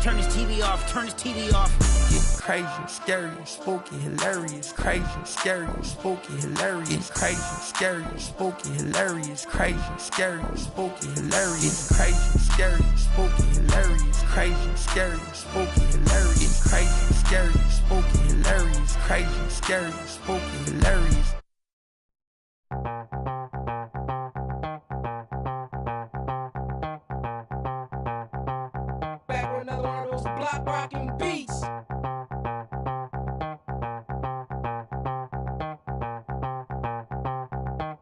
Turn this TV off, turn this TV off. It's crazy, scary, spooky, hilarious. Crazy, scary, spooky, hilarious. Crazy, scary, spooky, hilarious. Crazy, scary, spooky, hilarious. Crazy, scary, spooky, hilarious. Crazy, scary, spooky, hilarious. Crazy, scary, spooky, hilarious. Crazy, scary, spooky, hilarious. Back with another one of those block rocking beats.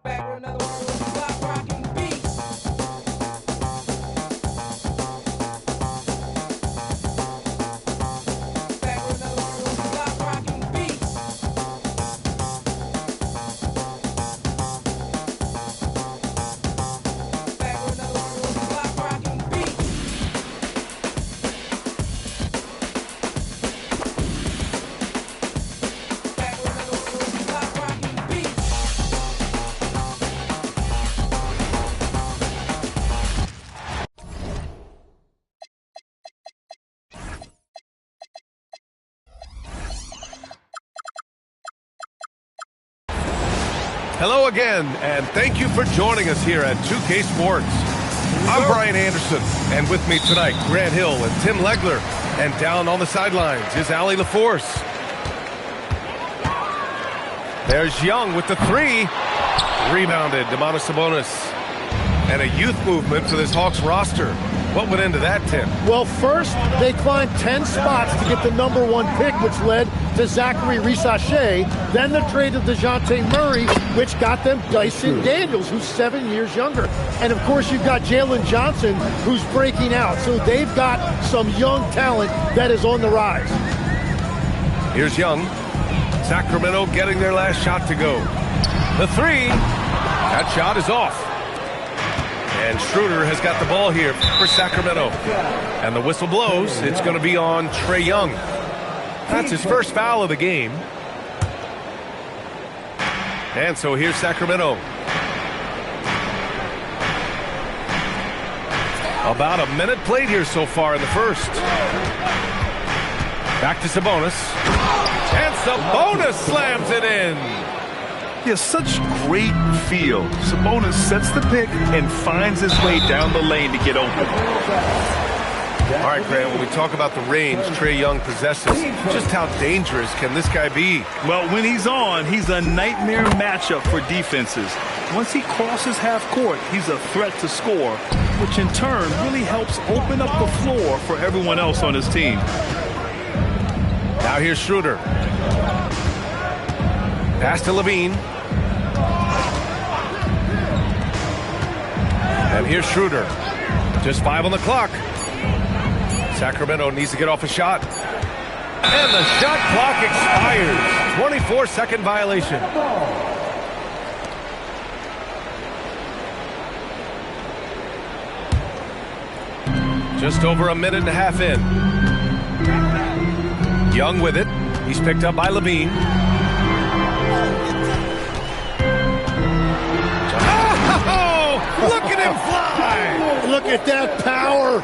Back with another one of those block rocking beats. Back with another one of those block rocking beats. Hello again, and thank you for joining us here at 2K Sports. I'm Brian Anderson, and with me tonight, Grant Hill and Tim Legler. And down on the sidelines is Allie LaForce. There's Young with the three. Rebounded, Domantas Sabonis. And a youth movement for this Hawks roster. What went into that, Tim? Well, first, they climbed 10 spots to get the #1 pick, which led to Zachary Risacher. Then the trade of DeJounte Murray, which got them Dyson Daniels, who's 7 years younger. And, of course, you've got Jalen Johnson, who's breaking out. So they've got some young talent that is on the rise. Here's Young. Sacramento getting their last shot to go. The three. That shot is off. And Schroeder has got the ball here for Sacramento. And the whistle blows. It's going to be on Trae Young. That's his first foul of the game. And so here's Sacramento. About a minute played here so far in the first. Back to Sabonis. And Sabonis slams it in. He has such great feel. Sabonis sets the pick and finds his way down the lane to get open. All right, Grant, when we talk about the range Trae Young possesses, just how dangerous can this guy be? Well, when he's on, he's a nightmare matchup for defenses. Once he crosses half court, he's a threat to score, which in turn really helps open up the floor for everyone else on his team. Now here's Schroeder. Pass to Levine. And here's Schroeder. Just 5 on the clock. Sacramento needs to get off a shot. And the shot clock expires. 24-second violation. Just over a minute and a half in. Young with it. He's picked up by Levine. Look at him fly! Look at that power!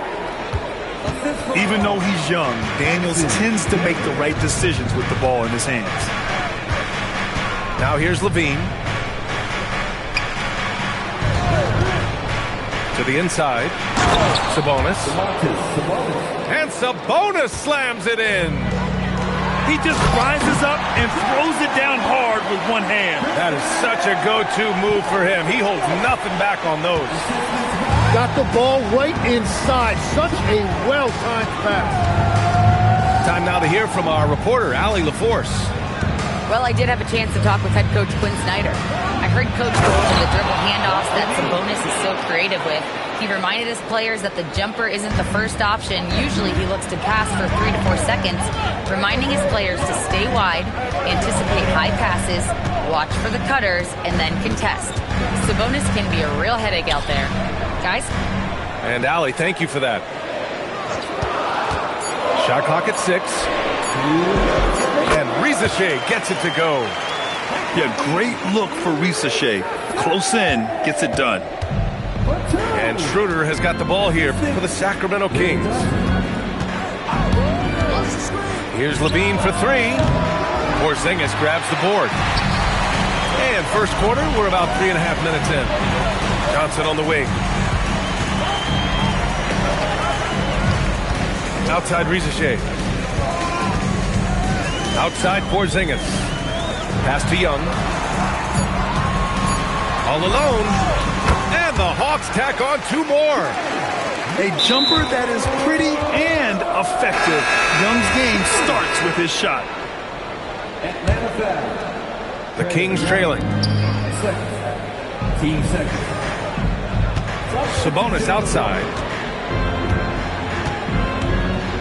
Even though he's young, Daniels tends to make the right decisions with the ball in his hands. Now here's Levine. To the inside. Sabonis. And Sabonis slams it in. He just rises up and throws it down hard with one hand. That is such a go-to move for him. He holds nothing back on those. Got the ball right inside. Such a well-timed pass. Time now to hear from our reporter, Allie LaForce. Well, I did have a chance to talk with head coach Quinn Snyder. I heard Coach go over the dribble handoffs that Sabonis is so creative with. He reminded his players that the jumper isn't the first option. Usually he looks to pass for 3 to 4 seconds, reminding his players to stay wide, anticipate high passes, watch for the cutters, and then contest. Sabonis can be a real headache out there. Guys? And Allie, thank you for that. Shot clock at 6. And Risacher gets it to go. Yeah, great look for Risacher. Close in, gets it done. And Schroeder has got the ball here for the Sacramento Kings. Here's Levine for 3. Porzingis grabs the board. And first quarter, we're about 3.5 minutes in. Johnson on the wing. Outside Risacher. Outside Porzingis. Pass to Young. All alone. And the Hawks tack on 2 more. A jumper that is pretty and effective. Young's game starts with his shot. The Kings trailing. Team second. Sabonis outside.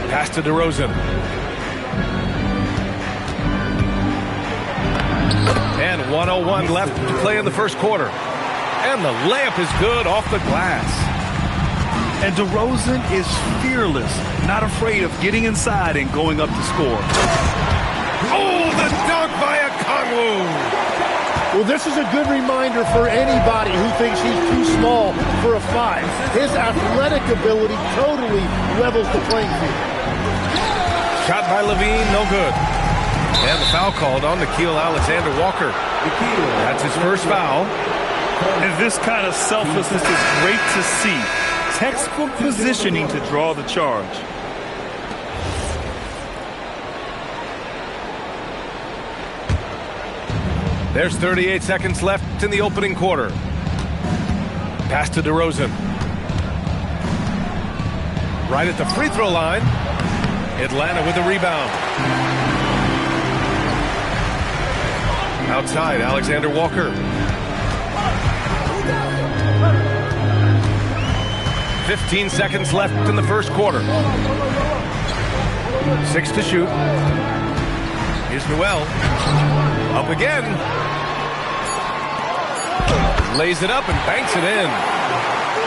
Pass to DeRozan. And 1:01 left to play in the first quarter. And the layup is good off the glass. And DeRozan is fearless, not afraid of getting inside and going up to score. Oh, the dunk by Okongwu. Well, this is a good reminder for anybody who thinks he's too small for a 5. His athletic ability totally levels the playing field. Shot by Levine, no good. And the foul called on Nickeil Alexander-Walker. That's his first foul. And this kind of selflessness is great to see. Textbook positioning to draw the charge. There's 38 seconds left in the opening quarter. Pass to DeRozan. Right at the free throw line. Atlanta with the rebound. Outside, Alexander Walker. 15 seconds left in the first quarter. 6 to shoot. Here's Noel. Up again. Lays it up and banks it in.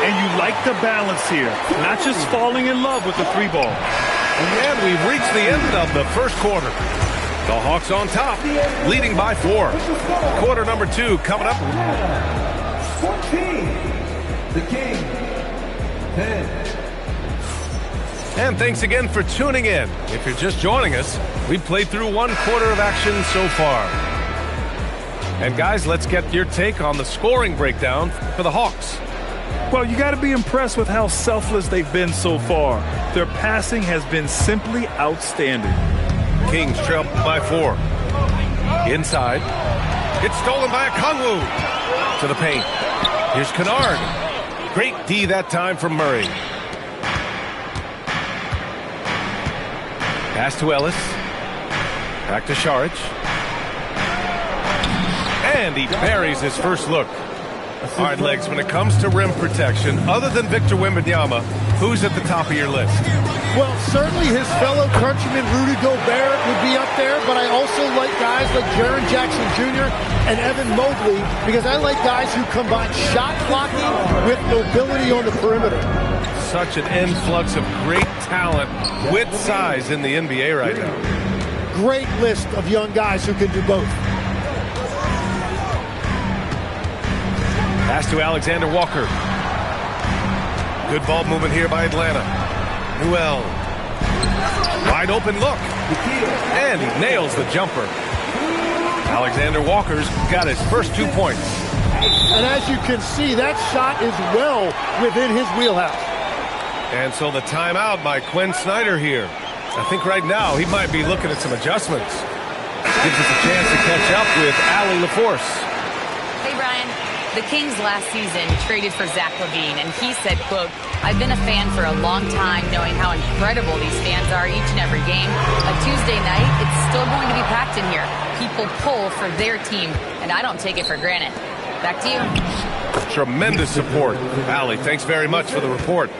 And you like the balance here. Not just falling in love with the three ball. And we've reached the end of the first quarter. The Hawks on top, leading by 4. Quarter number 2 coming up. 14. The King. 10. And thanks again for tuning in. If you're just joining us, we've played through 1 quarter of action so far. And guys, let's get your take on the scoring breakdown for the Hawks. Well, you got to be impressed with how selfless they've been so far. Their passing has been simply outstanding. Kings trail by 4. Inside. It's stolen by Okongwu. To the paint. Here's Kennard. Great D that time from Murray. Pass to Ellis. Back to Šarić. And he buries his first look. All right, Legs, when it comes to rim protection, other than Victor Wembanyama, who's at the top of your list? Well, certainly his fellow countryman Rudy Gobert would be up there, but I also like guys like Jaren Jackson Jr. and Evan Mobley because I like guys who combine shot blocking with mobility on the perimeter. Such an influx of great talent with size in the NBA right now. Great list of young guys who can do both. Pass to Alexander Walker. Good ball movement here by Atlanta. Noel. Wide open look. And he nails the jumper. Alexander Walker's got his first 2 points. And as you can see, that shot is well within his wheelhouse. And so the timeout by Quinn Snyder here. I think right now he might be looking at some adjustments. Gives us a chance to catch up with Allie LaForce. Hey, Brian. The Kings last season traded for Zach LaVine, and he said, quote, "I've been a fan for a long time, knowing how incredible these fans are each and every game. A Tuesday night, it's still going to be packed in here. People pull for their team, and I don't take it for granted." Back to you. Tremendous support. Allie, thanks very much for the report.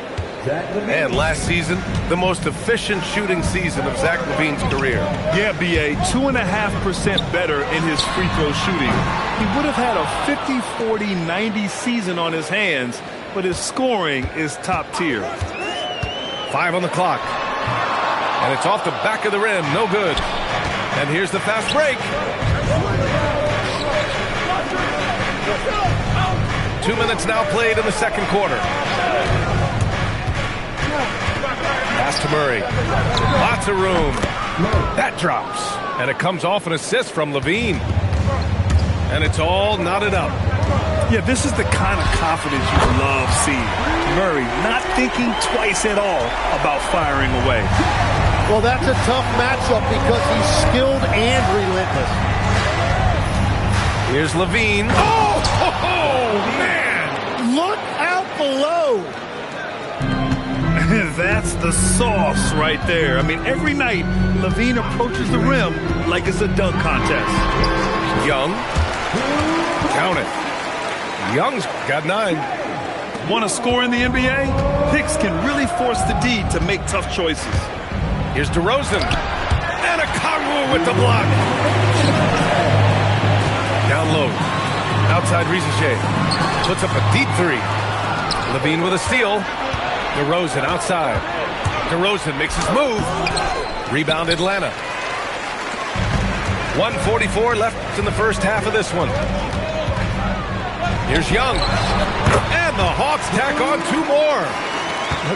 And last season, the most efficient shooting season of Zach LaVine's career. Yeah, B.A., 2.5% better in his free throw shooting. He would have had a 50-40-90 season on his hands, but his scoring is top tier. 5 on the clock. And it's off the back of the rim. No good. And here's the fast break. 2 minutes now played in the second quarter. Pass to Murray. Lots of room. That drops. And it comes off an assist from LaVine. And it's all knotted up. Yeah, this is the kind of confidence you love seeing. Murray not thinking twice at all about firing away. Well, that's a tough matchup because he's skilled and relentless. Here's LaVine. Oh, man! Look out below! That's the sauce right there. I mean, every night, LaVine approaches the rim like it's a dunk contest. Young. Count it. Young's got 9. Want to score in the NBA? Picks can really force the D to make tough choices. Here's DeRozan. And Okongwu with the block. Down low. Outside Rizier. Puts up a deep 3. LaVine with a steal. DeRozan outside. DeRozan makes his move. Rebound Atlanta. 1:44 left in the first half of this one. Here's Young. And the Hawks tack on 2 more.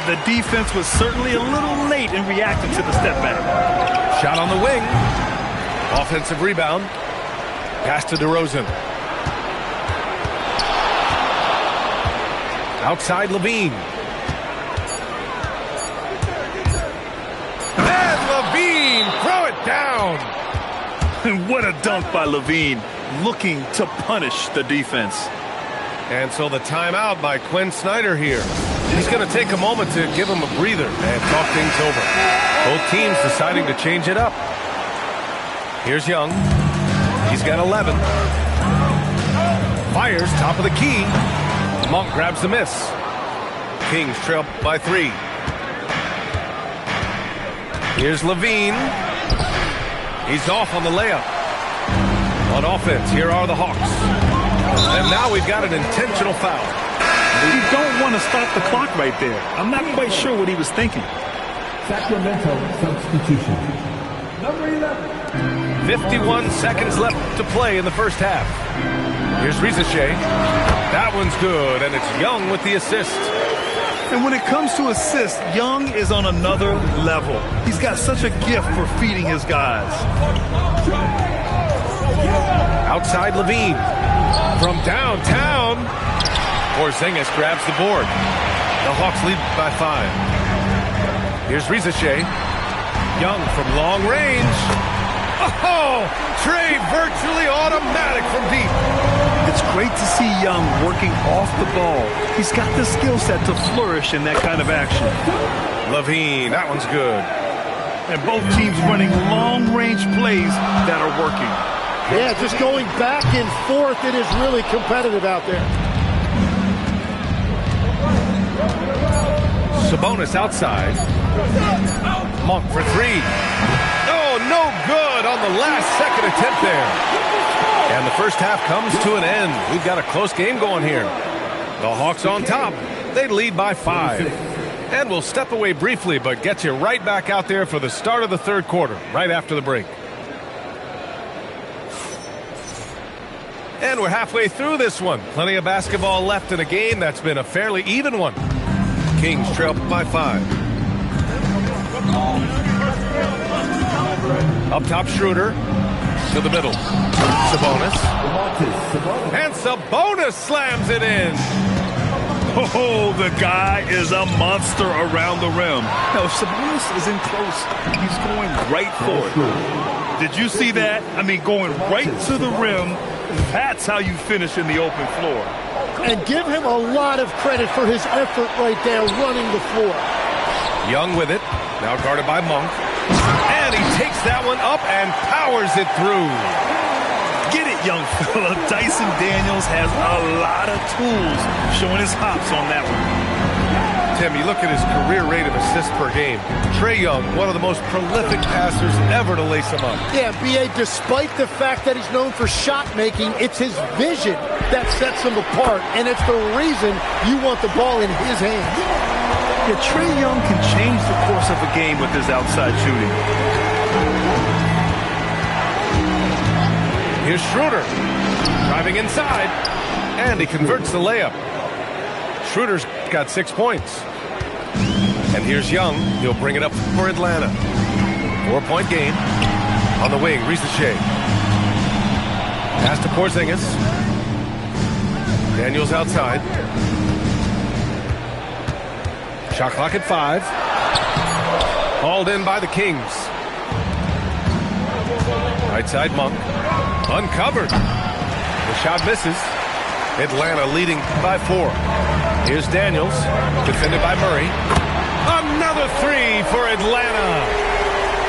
The defense was certainly a little late in reacting to the step back. Shot on the wing. Offensive rebound. Pass to DeRozan. Outside Levine. And Levine, throw it down. And what a dunk by Levine, looking to punish the defense. And so the timeout by Quinn Snyder here. He's going to take a moment to give him a breather and talk things over. Both teams deciding to change it up. Here's Young. He's got 11. Fires, top of the key. Monk grabs the miss. Kings trail by 3. Here's Levine. He's off on the layup. On offense, here are the Hawks. And now we've got an intentional foul. You don't want to stop the clock right there. I'm not quite sure what he was thinking. Sacramento substitution. Number 11. 51 seconds left to play in the first half. Here's Rizachet. That one's good, and it's Young with the assist. And when it comes to assists, Young is on another level. He's got such a gift for feeding his guys. Outside Levine. From downtown, Porzingis grabs the board. The Hawks lead by 5. Here's Rizachet. Young from long range. Oh, Trey virtually automatic from deep. It's great to see Young working off the ball. He's got the skill set to flourish in that kind of action. Levine, that one's good. And both teams running long-range plays that are working. Yeah, just going back and forth. It is really competitive out there. Sabonis outside. Monk for 3. Oh, no good on the last second attempt there. And the first half comes to an end. We've got a close game going here. The Hawks on top. They lead by 5. And we'll step away briefly, but get you right back out there for the start of the third quarter, right after the break. And we're halfway through this one. Plenty of basketball left in a game that's been a fairly even one. Kings trail by 5. Up top, Schroeder. To the middle. Sabonis. And Sabonis slams it in. Oh, the guy is a monster around the rim. Now, if Sabonis is in close, he's going right for it. Did you see that? I mean, going right to the rim. That's how you finish in the open floor. And give him a lot of credit for his effort right there running the floor. Young with it. Now guarded by Monk. And he takes that one up and powers it through. Get it, young fella. Dyson Daniels has a lot of tools, showing his hops on that one. Tim, you look at his career rate of assists per game. Trae Young, one of the most prolific passers ever to lace him up. Yeah, B.A., despite the fact that he's known for shot making, it's his vision that sets him apart, and it's the reason you want the ball in his hands. Yeah, Trae Young can change the course of a game with his outside shooting. Here's Schroeder, driving inside, and he converts the layup. Schroeder's got 6 points. And here's Young. He'll bring it up for Atlanta. 4-point game. On the wing, Rizachet. Pass to Porzingis. Daniels outside. Shot clock at 5. Hauled in by the Kings. Right side, Monk. Uncovered. The shot misses. Atlanta leading by 4. Here's Daniels, defended by Murray. Another 3 for Atlanta.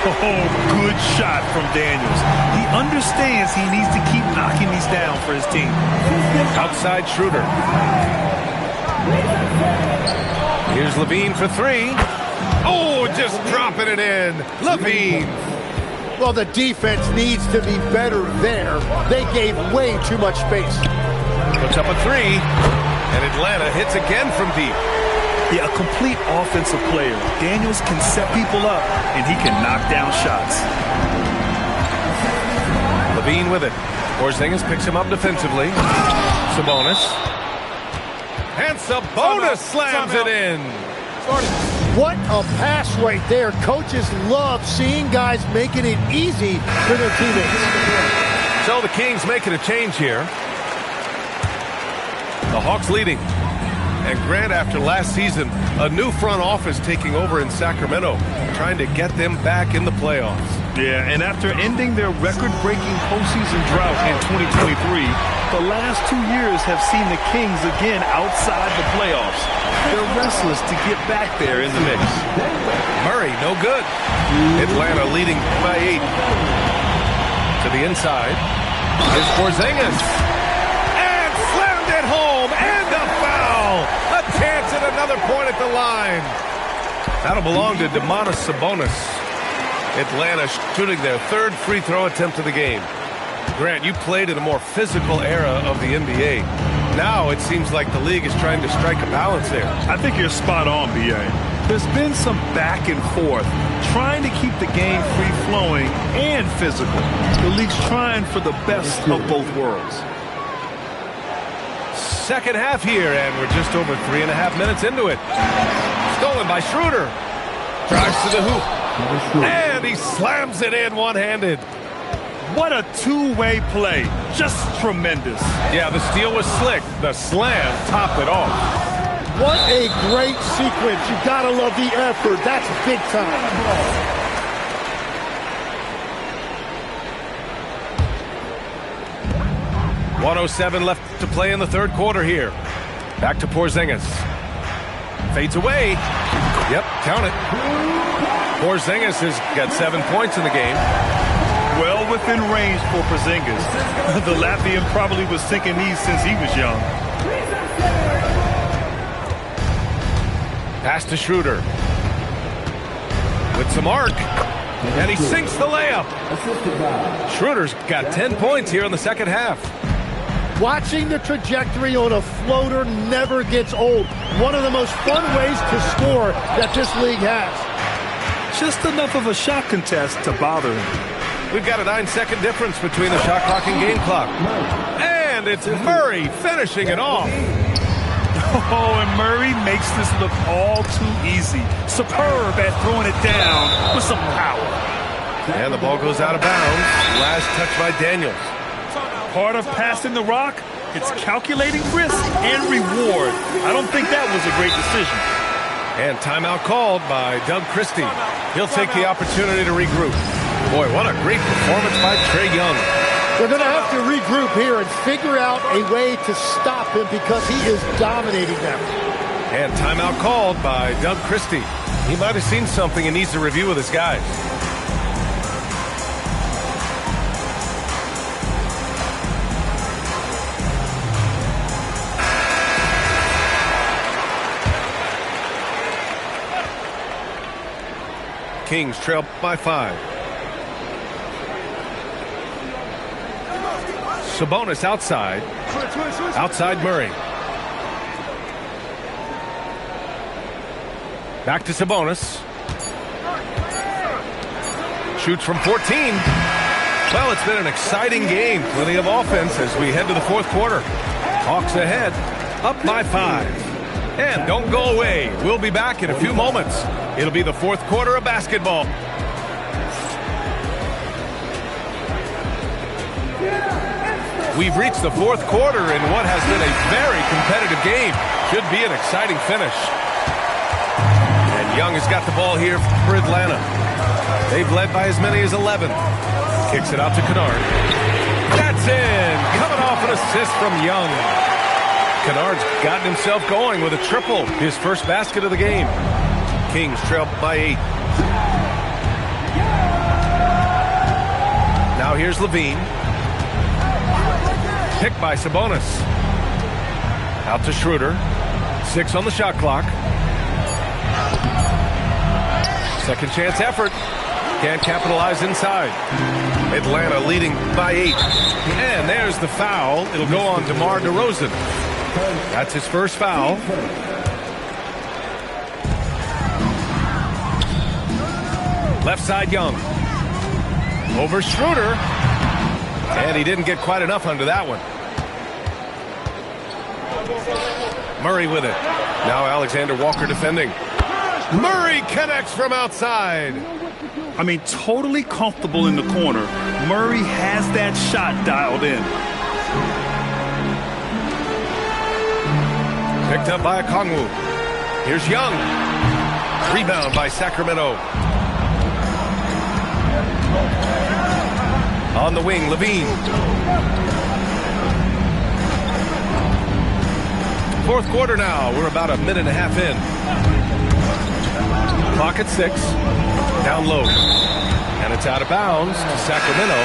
Oh, good shot from Daniels. He understands he needs to keep knocking these down for his team. Outside Schroeder. Here's Levine for 3. Oh, just dropping it in. Levine. Well, the defense needs to be better there. They gave way too much space. Puts up a 3, and Atlanta hits again from deep. Yeah, a complete offensive player. Daniels can set people up, and he can knock down shots. Levine with it. Porzingis picks him up defensively. Sabonis. And Sabonis slams it in. What a pass right there. Coaches love seeing guys making it easy for their teammates. So the Kings making a change here. The Hawks leading. And Grant, after last season, a new front office taking over in Sacramento, trying to get them back in the playoffs. Yeah, and after ending their record-breaking postseason drought in 2023, the last 2 years have seen the Kings again outside the playoffs. They're restless to get back there in the mix. Murray, no good. Atlanta leading by 8. To the inside. Here's Porzingis. And slammed it home. And a foul. A chance at another point at the line. That'll belong to Domantas Sabonis. Atlanta shooting their 3rd free throw attempt of the game. Grant, you played in a more physical era of the NBA. Now it seems like the league is trying to strike a balance there. I think you're spot on, B.A. There's been some back and forth, trying to keep the game free-flowing and physical. The league's trying for the best of both worlds. Second half here, and we're just over 3.5 minutes into it. Stolen by Schroeder. Drives to the hoop. And he slams it in one-handed. What a two-way play. Just tremendous. Yeah, the steal was slick. The slam topped it off. What a great sequence. You gotta love the effort. That's big time. 1:07 left to play in the 3rd quarter here. Back to Porzingis. Fades away. Yep, count it. Porzingis has got 7 points in the game. Well within range for Porzingis. The Latvian probably was sinking these since he was young. Pass to Schroeder. With some arc. And he sinks the layup. Schroeder's got 10 points here in the second half. Watching the trajectory on a floater never gets old. One of the most fun ways to score that this league has. Just enough of a shot contest to bother him. We've got a 9-second difference between the shot clock and game clock. And it's Murray finishing it off. Oh, and Murray makes this look all too easy. Superb at throwing it down with some power. And the ball goes out of bounds. Last touch by Daniels. Part of passing the rock, it's calculating risk and reward. I don't think that was a great decision. And timeout called by Doug Christie. He'll take the opportunity to regroup. Boy, what a great performance by Trae Young. They're going to have to regroup here and figure out a way to stop him because he is dominating them. And timeout called by Doug Christie. He might have seen something and needs to review with his guys. Kings trail by 5. Sabonis outside. Outside Murray. Back to Sabonis. Shoots from 14. Well, it's been an exciting game. Plenty of offense as we head to the 4th quarter. Hawks ahead. Up by 5. And don't go away. We'll be back in a few moments. It'll be the 4th quarter of basketball. We've reached the 4th quarter in what has been a very competitive game. Should be an exciting finish. And Young has got the ball here for Atlanta. They've led by as many as 11. Kicks it out to Kennard. That's in. Coming off an assist from Young. Kennard's gotten himself going with a triple. His first basket of the game. Kings trail by 8. Now here's Levine. Picked by Sabonis. Out to Schroeder. 6 on the shot clock. Second chance effort. Can't capitalize inside. Atlanta leading by 8. And there's the foul. It'll go on DeMar DeRozan. That's his first foul. Left side Young. Over Schroeder. And he didn't get quite enough under that one. Murray with it. Now Alexander Walker defending. Murray connects from outside. I mean, totally comfortable in the corner. Murray has that shot dialed in. Picked up by Okongwu. Here's Young. Rebound by Sacramento. On the wing, Levine. Fourth quarter now. We're about a minute and a half in. Clock at 6. Down low. And it's out of bounds to Sacramento.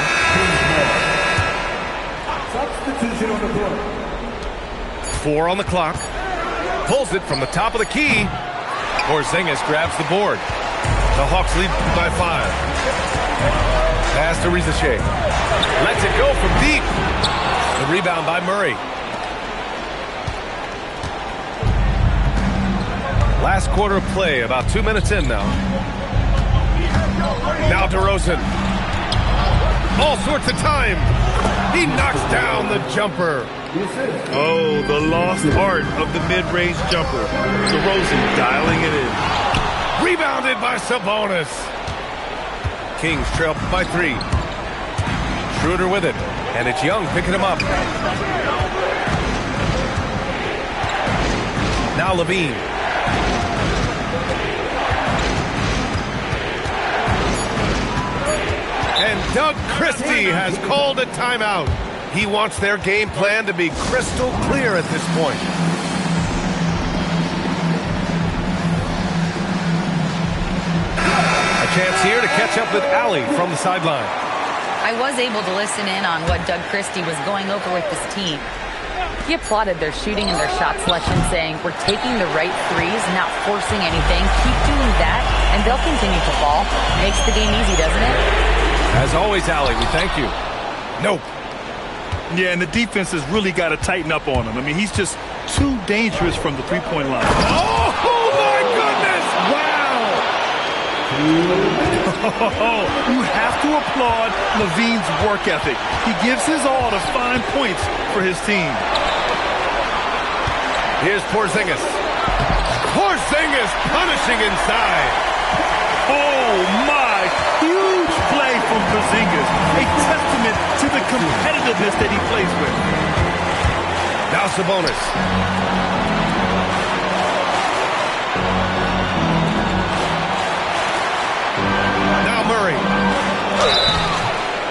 Substitution on the court. 4 on the clock. Pulls it from the top of the key. Porzingis grabs the board. The Hawks lead by 5. Pass to Rizache. Lets it go from deep. The rebound by Murray. Last quarter of play, about 2 minutes in now. Now DeRozan. All sorts of time. He knocks down the jumper. Oh, the lost art of the mid-range jumper. DeRozan dialing it in. Rebounded by Sabonis. Kings trail by 3. Schroeder with it. And it's Young picking him up. Now Levine. And Doug Christie has called a timeout. He wants their game plan to be crystal clear at this point. A chance here to catch up with Allie from the sideline. I was able to listen in on what Doug Christie was going over with this team. He applauded their shooting and their shot selection, saying, "We're taking the right threes, not forcing anything. Keep doing that, and they'll continue to fall." Makes the game easy, doesn't it? As always, Allie, we thank you. Nope. Yeah, and the defense has really got to tighten up on him. I mean, he's just too dangerous from the three-point line. Oh, my goodness! Wow! You have to applaud Levine's work ethic. He gives his all to find points for his team. Here's Porzingis. Porzingis punishing inside. Oh, my! Huge play from Porzingis. A testament to the competitiveness that he plays with. Now Sabonis. Now Murray.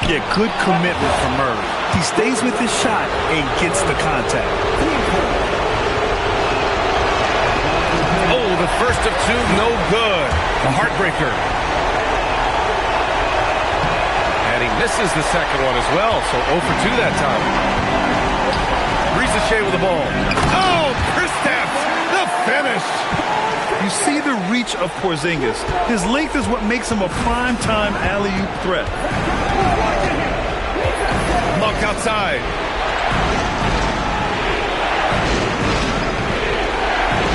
Yeah, good commitment from Murray. He stays with his shot and gets the contact. Oh, the first of 2, no good. A heartbreaker. And he misses the second one as well, so 0 for 2 that time. Rizache with the ball. Oh, Kristaps, the finish. You see the reach of Porzingis. His length is what makes him a prime-time alley-oop threat. Monk outside.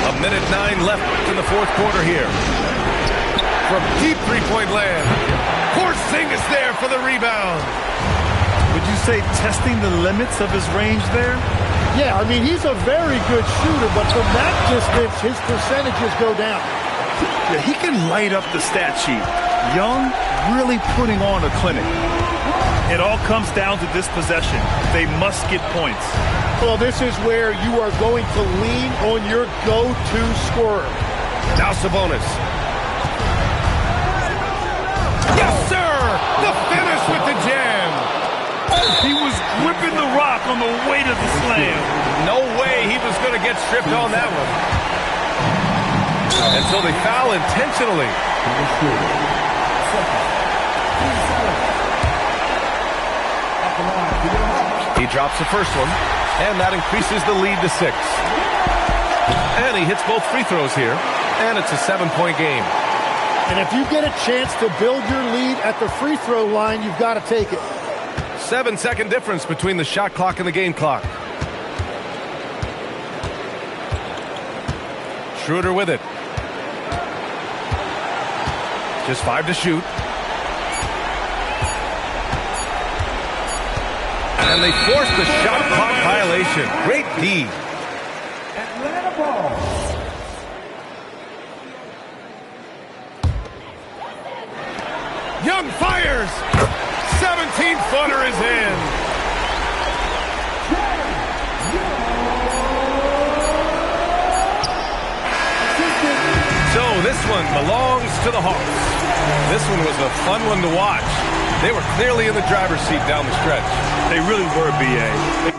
A minute 9 left in the fourth quarter here. From deep three-point land. Porzingis there for the rebound. Would you say testing the limits of his range there? Yeah, I mean, he's a very good shooter, but from that distance, his percentages go down. Yeah, he can light up the stat sheet. Young really putting on a clinic. It all comes down to this possession. They must get points. Well, this is where you are going to lean on your go-to scorer. Now Sabonis. Yes, sir! The finish with the jam. He was gripping the rock on the way to the slam. No way he was going to get stripped on that one. And so they foul intentionally. He drops the first one, and that increases the lead to 6. And he hits both free throws here, and it's a 7-point game. And if you get a chance to build your lead at the free throw line, you've got to take it. 7-second difference between the shot clock and the game clock. Schroeder with it. Just 5 to shoot. And they force the shot clock violation. Great D. Atlanta ball. Young fires. 17-footer is in. So this one belongs to the Hawks. This one was a fun one to watch. They were clearly in the driver's seat down the stretch. They really were, B.A.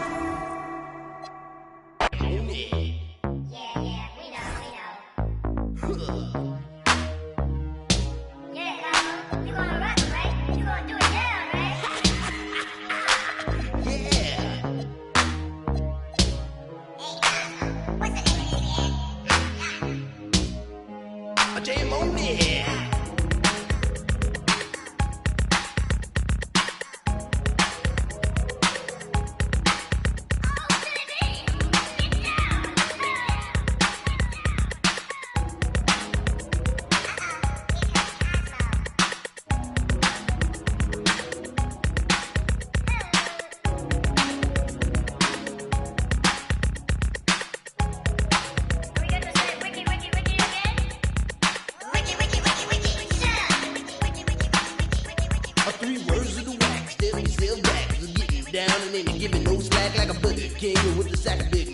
Down and then giving no slack like a Burger King with the sack of big